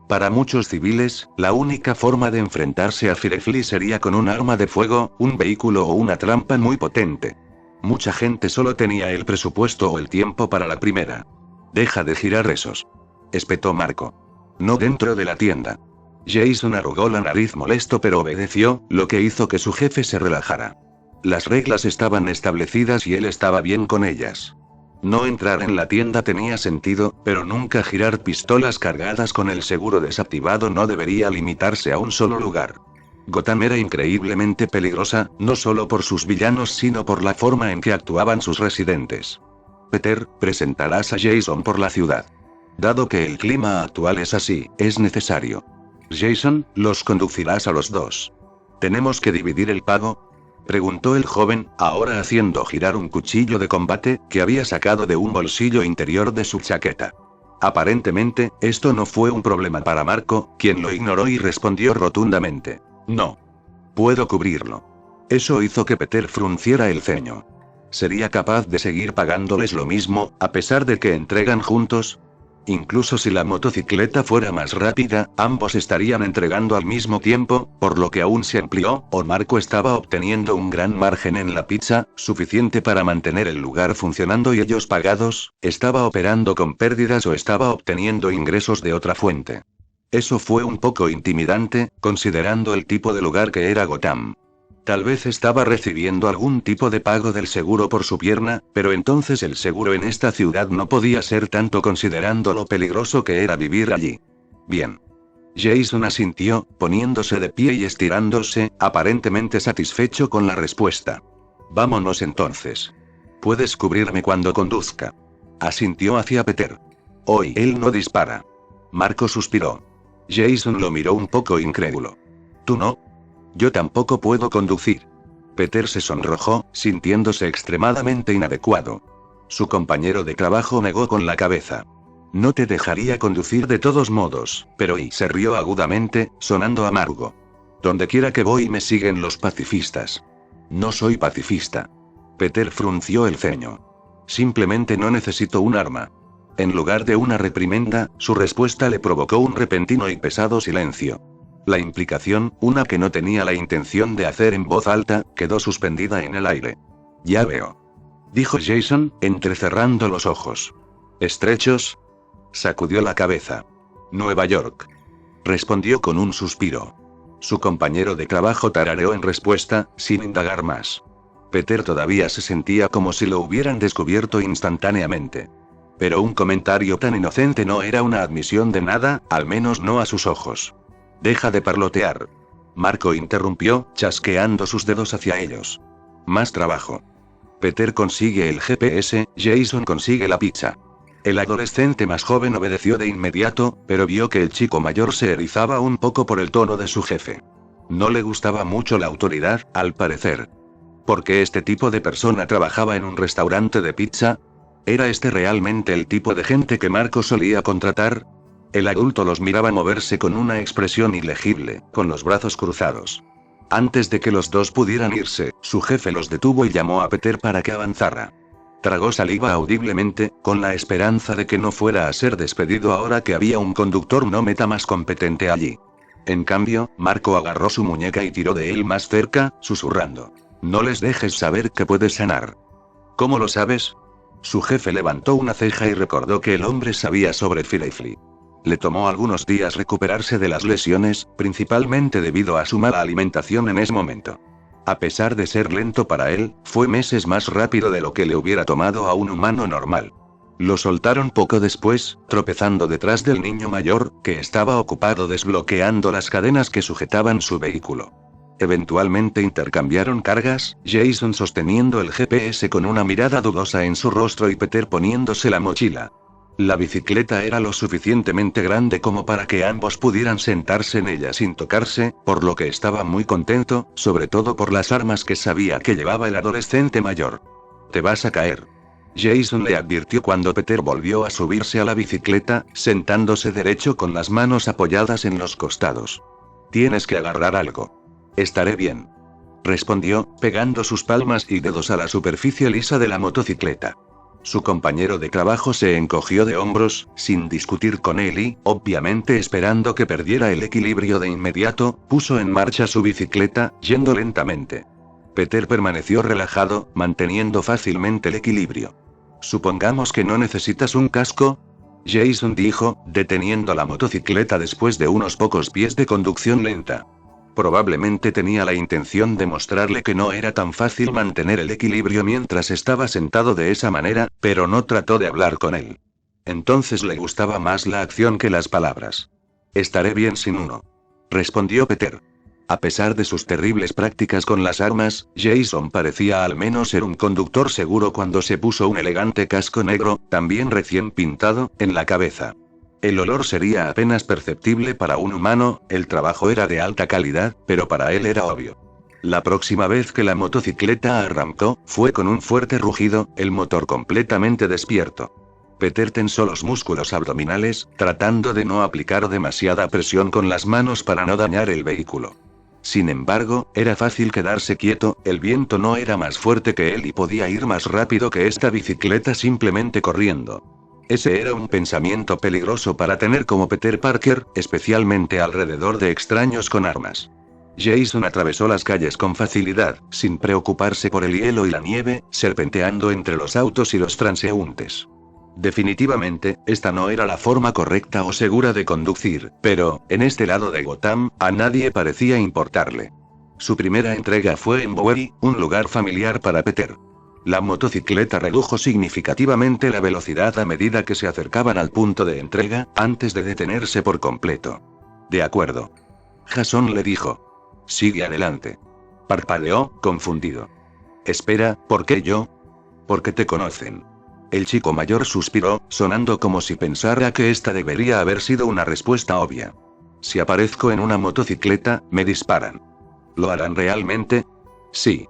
Para muchos civiles, la única forma de enfrentarse a Firefly sería con un arma de fuego, un vehículo o una trampa muy potente. Mucha gente solo tenía el presupuesto o el tiempo para la primera. Deja de girar esos. Espetó Marco. No dentro de la tienda. Jason arrugó la nariz molesto pero obedeció, lo que hizo que su jefe se relajara. Las reglas estaban establecidas y él estaba bien con ellas. No entrar en la tienda tenía sentido, pero nunca girar pistolas cargadas con el seguro desactivado no debería limitarse a un solo lugar. Gotham era increíblemente peligrosa, no solo por sus villanos sino por la forma en que actuaban sus residentes. Peter, presentarás a Jason por la ciudad. Dado que el clima actual es así, es necesario. Jason, los conducirás a los 2. ¿Tenemos que dividir el pago?, preguntó el joven, ahora haciendo girar un cuchillo de combate, que había sacado de un bolsillo interior de su chaqueta. Aparentemente, esto no fue un problema para Marco, quien lo ignoró y respondió rotundamente. No. Puedo cubrirlo. Eso hizo que Peter frunciera el ceño. ¿Sería capaz de seguir pagándoles lo mismo, a pesar de que entregan juntos? Incluso si la motocicleta fuera más rápida, ambos estarían entregando al mismo tiempo, por lo que aún se amplió, o Marco estaba obteniendo un gran margen en la pizza, suficiente para mantener el lugar funcionando y ellos pagados, estaba operando con pérdidas o estaba obteniendo ingresos de otra fuente. Eso fue un poco intimidante, considerando el tipo de lugar que era Gotham. Tal vez estaba recibiendo algún tipo de pago del seguro por su pierna, pero entonces el seguro en esta ciudad no podía ser tanto considerando lo peligroso que era vivir allí. Bien. Jason asintió, poniéndose de pie y estirándose, aparentemente satisfecho con la respuesta. Vámonos entonces. Puedes cubrirme cuando conduzca. Asintió hacia Peter. Hoy él no dispara. Marco suspiró. Jason lo miró un poco incrédulo. ¿Tú no? Yo tampoco puedo conducir. Peter se sonrojó, sintiéndose extremadamente inadecuado. Su compañero de trabajo negó con la cabeza. No te dejaría conducir de todos modos, pero y se rió agudamente, sonando amargo. Donde quiera que voy me siguen los pacifistas. No soy pacifista. Peter frunció el ceño. Simplemente no necesito un arma. En lugar de una reprimenda, su respuesta le provocó un repentino y pesado silencio. La implicación, una que no tenía la intención de hacer en voz alta, quedó suspendida en el aire. Ya veo. Dijo Jason, entrecerrando los ojos. ¿Estrechos? Sacudió la cabeza. Nueva York. Respondió con un suspiro. Su compañero de trabajo tarareó en respuesta, sin indagar más. Peter todavía se sentía como si lo hubieran descubierto instantáneamente. Pero un comentario tan inocente no era una admisión de nada, al menos no a sus ojos. Deja de parlotear. Marco interrumpió, chasqueando sus dedos hacia ellos. Más trabajo. Peter consigue el GPS, Jason consigue la pizza. El adolescente más joven obedeció de inmediato, pero vio que el chico mayor se erizaba un poco por el tono de su jefe. No le gustaba mucho la autoridad, al parecer. ¿Por qué este tipo de persona trabajaba en un restaurante de pizza? ¿Era este realmente el tipo de gente que Marco solía contratar? El adulto los miraba moverse con una expresión ilegible, con los brazos cruzados. Antes de que los dos pudieran irse, su jefe los detuvo y llamó a Peter para que avanzara. Tragó saliva audiblemente, con la esperanza de que no fuera a ser despedido ahora que había un conductor no meta más competente allí. En cambio, Marco agarró su muñeca y tiró de él más cerca, susurrando. No les dejes saber que puedes sanar. ¿Cómo lo sabes? Su jefe levantó una ceja y recordó que el hombre sabía sobre Firefly. Le tomó algunos días recuperarse de las lesiones, principalmente debido a su mala alimentación en ese momento. A pesar de ser lento para él, fue meses más rápido de lo que le hubiera tomado a un humano normal. Lo soltaron poco después, tropezando detrás del niño mayor, que estaba ocupado desbloqueando las cadenas que sujetaban su vehículo. Eventualmente intercambiaron cargas, Jason sosteniendo el GPS con una mirada dudosa en su rostro y Peter poniéndose la mochila. La bicicleta era lo suficientemente grande como para que ambos pudieran sentarse en ella sin tocarse, por lo que estaba muy contento, sobre todo por las armas que sabía que llevaba el adolescente mayor. Te vas a caer. Jason le advirtió cuando Peter volvió a subirse a la bicicleta, sentándose derecho con las manos apoyadas en los costados. Tienes que agarrar algo. Estaré bien. Respondió, pegando sus palmas y dedos a la superficie lisa de la motocicleta. Su compañero de trabajo se encogió de hombros, sin discutir con él y, obviamente esperando que perdiera el equilibrio de inmediato, puso en marcha su bicicleta, yendo lentamente. Peter permaneció relajado, manteniendo fácilmente el equilibrio. Supongamos que no necesitas un casco, Jason dijo, deteniendo la motocicleta después de unos pocos pies de conducción lenta. Probablemente tenía la intención de mostrarle que no era tan fácil mantener el equilibrio mientras estaba sentado de esa manera, pero no trató de hablar con él. Entonces le gustaba más la acción que las palabras. Estaré bien sin uno. Respondió Peter. A pesar de sus terribles prácticas con las armas, Jason parecía al menos ser un conductor seguro cuando se puso un elegante casco negro, también recién pintado, en la cabeza. El olor sería apenas perceptible para un humano, el trabajo era de alta calidad, pero para él era obvio. La próxima vez que la motocicleta arrancó, fue con un fuerte rugido, el motor completamente despierto. Peter tensó los músculos abdominales, tratando de no aplicar demasiada presión con las manos para no dañar el vehículo. Sin embargo, era fácil quedarse quieto, el viento no era más fuerte que él y podía ir más rápido que esta bicicleta simplemente corriendo. Ese era un pensamiento peligroso para tener como Peter Parker, especialmente alrededor de extraños con armas. Jason atravesó las calles con facilidad, sin preocuparse por el hielo y la nieve, serpenteando entre los autos y los transeúntes. Definitivamente, esta no era la forma correcta o segura de conducir, pero, en este lado de Gotham, a nadie parecía importarle. Su primera entrega fue en Bowery, un lugar familiar para Peter. La motocicleta redujo significativamente la velocidad a medida que se acercaban al punto de entrega, antes de detenerse por completo. De acuerdo. Jason le dijo. Sigue adelante. Parpadeó, confundido. Espera, ¿por qué yo? Porque te conocen. El chico mayor suspiró, sonando como si pensara que esta debería haber sido una respuesta obvia. Si aparezco en una motocicleta, me disparan. ¿Lo harán realmente? Sí.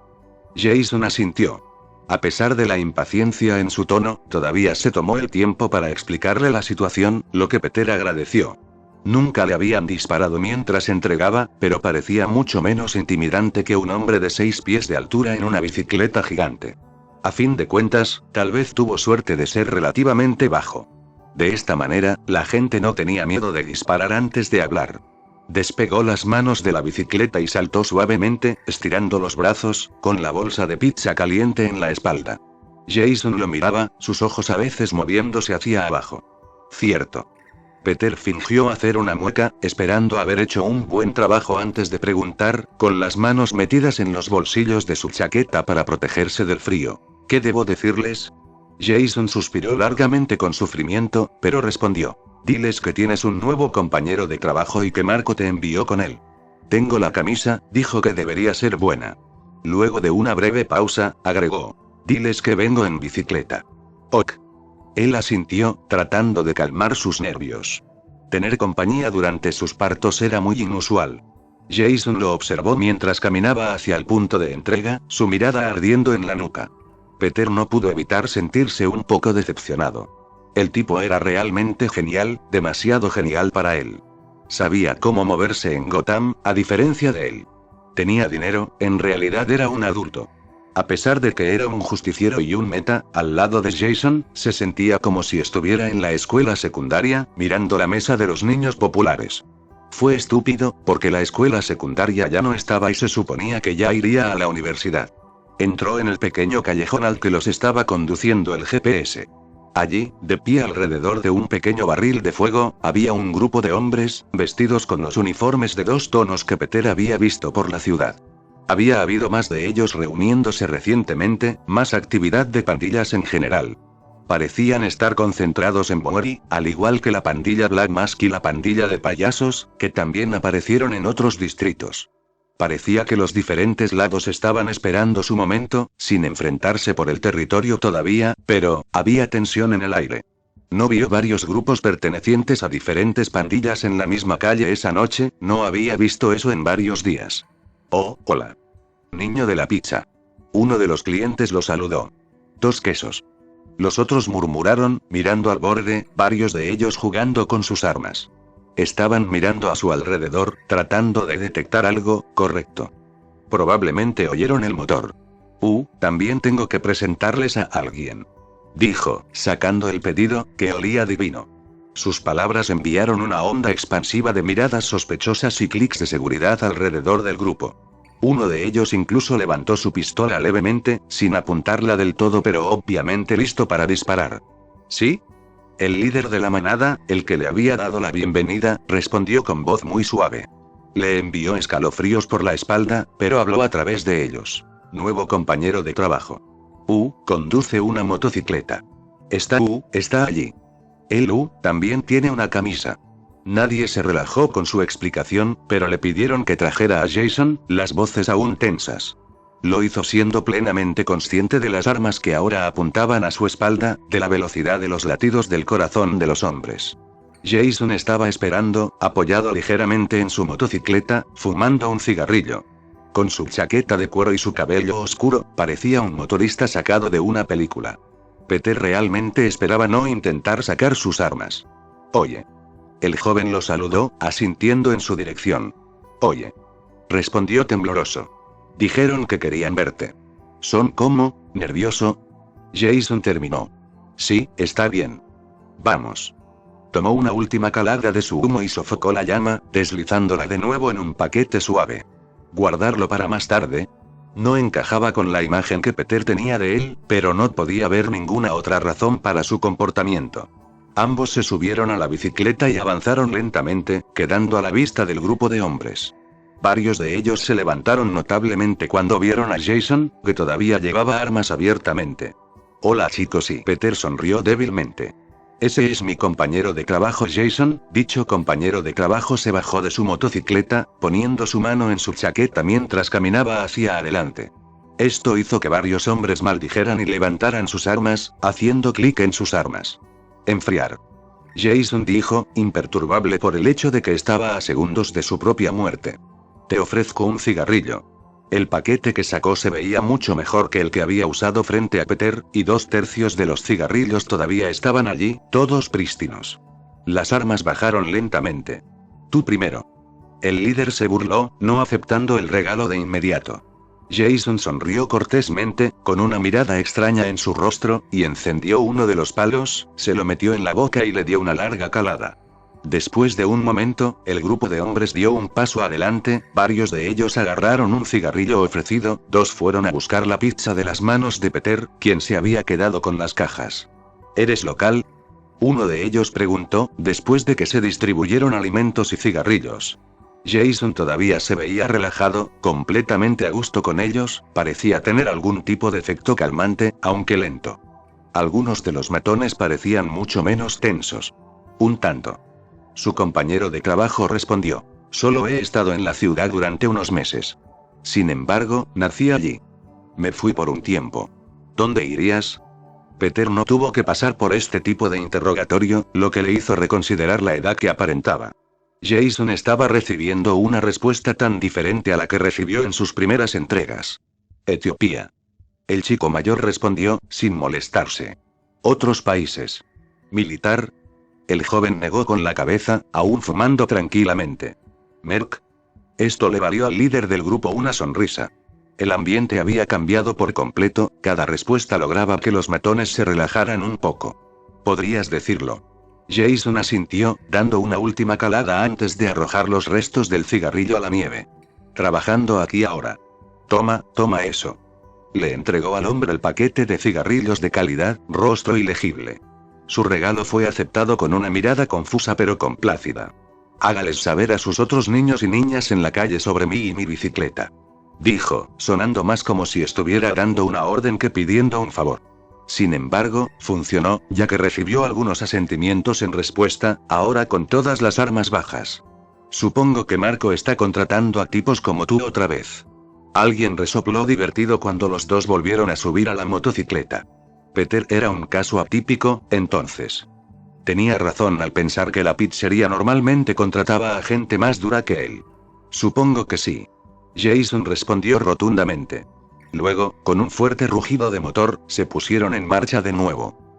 Jason asintió. A pesar de la impaciencia en su tono, todavía se tomó el tiempo para explicarle la situación, lo que Peter agradeció. Nunca le habían disparado mientras entregaba, pero parecía mucho menos intimidante que un hombre de 6 pies de altura en una bicicleta gigante. A fin de cuentas, tal vez tuvo suerte de ser relativamente bajo. De esta manera, la gente no tenía miedo de disparar antes de hablar. Despegó las manos de la bicicleta y saltó suavemente, estirando los brazos, con la bolsa de pizza caliente en la espalda. Jason lo miraba, sus ojos a veces moviéndose hacia abajo. Cierto. Peter fingió hacer una mueca, esperando haber hecho un buen trabajo antes de preguntar, con las manos metidas en los bolsillos de su chaqueta para protegerse del frío. ¿Qué debo decirles? Jason suspiró largamente con sufrimiento, pero respondió. Diles que tienes un nuevo compañero de trabajo y que Marco te envió con él. Tengo la camisa, dijo que debería ser buena. Luego de una breve pausa, agregó. Diles que vengo en bicicleta. Ok. Él asintió, tratando de calmar sus nervios. Tener compañía durante sus partos era muy inusual. Jason lo observó mientras caminaba hacia el punto de entrega, su mirada ardiendo en la nuca. Peter no pudo evitar sentirse un poco decepcionado. El tipo era realmente genial, demasiado genial para él. Sabía cómo moverse en Gotham, a diferencia de él. Tenía dinero, en realidad era un adulto. A pesar de que era un justiciero y un meta, al lado de Jason, se sentía como si estuviera en la escuela secundaria, mirando la mesa de los niños populares. Fue estúpido, porque la escuela secundaria ya no estaba y se suponía que ya iría a la universidad. Entró en el pequeño callejón al que los estaba conduciendo el GPS. Allí, de pie alrededor de un pequeño barril de fuego, había un grupo de hombres, vestidos con los uniformes de 2 tonos que Peter había visto por la ciudad. Había habido más de ellos reuniéndose recientemente, más actividad de pandillas en general. Parecían estar concentrados en Bowery, al igual que la pandilla Black Mask y la pandilla de payasos, que también aparecieron en otros distritos. Parecía que los diferentes lados estaban esperando su momento, sin enfrentarse por el territorio todavía, pero había tensión en el aire. ¿No vio varios grupos pertenecientes a diferentes pandillas en la misma calle esa noche? No había visto eso en varios días. Oh, hola. Niño de la pizza. Uno de los clientes lo saludó. 2 quesos. Los otros murmuraron, mirando al borde, varios de ellos jugando con sus armas. Estaban mirando a su alrededor, tratando de detectar algo, correcto. Probablemente oyeron el motor. También tengo que presentarles a alguien. Dijo, sacando el pedido, que olía divino. Sus palabras enviaron una onda expansiva de miradas sospechosas y clics de seguridad alrededor del grupo. Uno de ellos incluso levantó su pistola levemente, sin apuntarla del todo pero obviamente listo para disparar. ¿Sí? El líder de la manada, el que le había dado la bienvenida, respondió con voz muy suave. Le envió escalofríos por la espalda, pero habló a través de ellos. Nuevo compañero de trabajo. Conduce una motocicleta. Está allí. Él, también tiene una camisa. Nadie se relajó con su explicación, pero le pidieron que trajera a Jason, las voces aún tensas. Lo hizo siendo plenamente consciente de las armas que ahora apuntaban a su espalda, de la velocidad de los latidos del corazón de los hombres. Jason estaba esperando, apoyado ligeramente en su motocicleta, fumando un cigarrillo. Con su chaqueta de cuero y su cabello oscuro, parecía un motorista sacado de una película. Peter realmente esperaba no intentar sacar sus armas. Oye. El joven lo saludó, asintiendo en su dirección. Oye. Respondió tembloroso. Dijeron que querían verte. ¿Son como, nervioso? Jason terminó. Sí, está bien. Vamos. Tomó una última calada de su humo y sofocó la llama, deslizándola de nuevo en un paquete suave. ¿Guardarlo para más tarde? No encajaba con la imagen que Peter tenía de él, pero no podía ver ninguna otra razón para su comportamiento. Ambos se subieron a la bicicleta y avanzaron lentamente, quedando a la vista del grupo de hombres. Varios de ellos se levantaron notablemente cuando vieron a Jason, que todavía llevaba armas abiertamente. Hola chicos, y Peter sonrió débilmente. Ese es mi compañero de trabajo Jason. Dicho compañero de trabajo se bajó de su motocicleta, poniendo su mano en su chaqueta mientras caminaba hacia adelante. Esto hizo que varios hombres maldijeran y levantaran sus armas, haciendo clic en sus armas. Enfriar. Jason dijo, imperturbable por el hecho de que estaba a segundos de su propia muerte. Te ofrezco un cigarrillo. El paquete que sacó se veía mucho mejor que el que había usado frente a Peter, y 2/3 de los cigarrillos todavía estaban allí, todos prístinos. Las armas bajaron lentamente. Tú primero. El líder se burló, no aceptando el regalo de inmediato. Jason sonrió cortésmente, con una mirada extraña en su rostro, y encendió uno de los palos, se lo metió en la boca y le dio una larga calada. Después de un momento, el grupo de hombres dio un paso adelante, varios de ellos agarraron un cigarrillo ofrecido, 2 fueron a buscar la pizza de las manos de Peter, quien se había quedado con las cajas. ¿Eres local? Uno de ellos preguntó, después de que se distribuyeron alimentos y cigarrillos. Jason todavía se veía relajado, completamente a gusto con ellos, parecía tener algún tipo de efecto calmante, aunque lento. Algunos de los matones parecían mucho menos tensos. Un tanto. Su compañero de trabajo respondió. Solo he estado en la ciudad durante unos meses. Sin embargo, nací allí. Me fui por un tiempo. ¿Dónde irías? Peter no tuvo que pasar por este tipo de interrogatorio, lo que le hizo reconsiderar la edad que aparentaba. Jason estaba recibiendo una respuesta tan diferente a la que recibió en sus primeras entregas. Etiopía. El chico mayor respondió, sin molestarse. Otros países. Militar. El joven negó con la cabeza, aún fumando tranquilamente. Merck. Esto le valió al líder del grupo una sonrisa. El ambiente había cambiado por completo, cada respuesta lograba que los matones se relajaran un poco. Podrías decirlo. Jason asintió, dando una última calada antes de arrojar los restos del cigarrillo a la nieve. Trabajando aquí ahora. Toma eso. Le entregó al hombre el paquete de cigarrillos de calidad, rostro ilegible. Su regalo fue aceptado con una mirada confusa pero complácida. Hágales saber a sus otros niños y niñas en la calle sobre mí y mi bicicleta. Dijo, sonando más como si estuviera dando una orden que pidiendo un favor. Sin embargo, funcionó, ya que recibió algunos asentimientos en respuesta, ahora con todas las armas bajas. Supongo que Marco está contratando a tipos como tú otra vez. Alguien resopló divertido cuando los dos volvieron a subir a la motocicleta. Peter era un caso atípico, entonces. Tenía razón al pensar que la pizzería normalmente contrataba a gente más dura que él. Supongo que sí. Jason respondió rotundamente. Luego, con un fuerte rugido de motor, se pusieron en marcha de nuevo.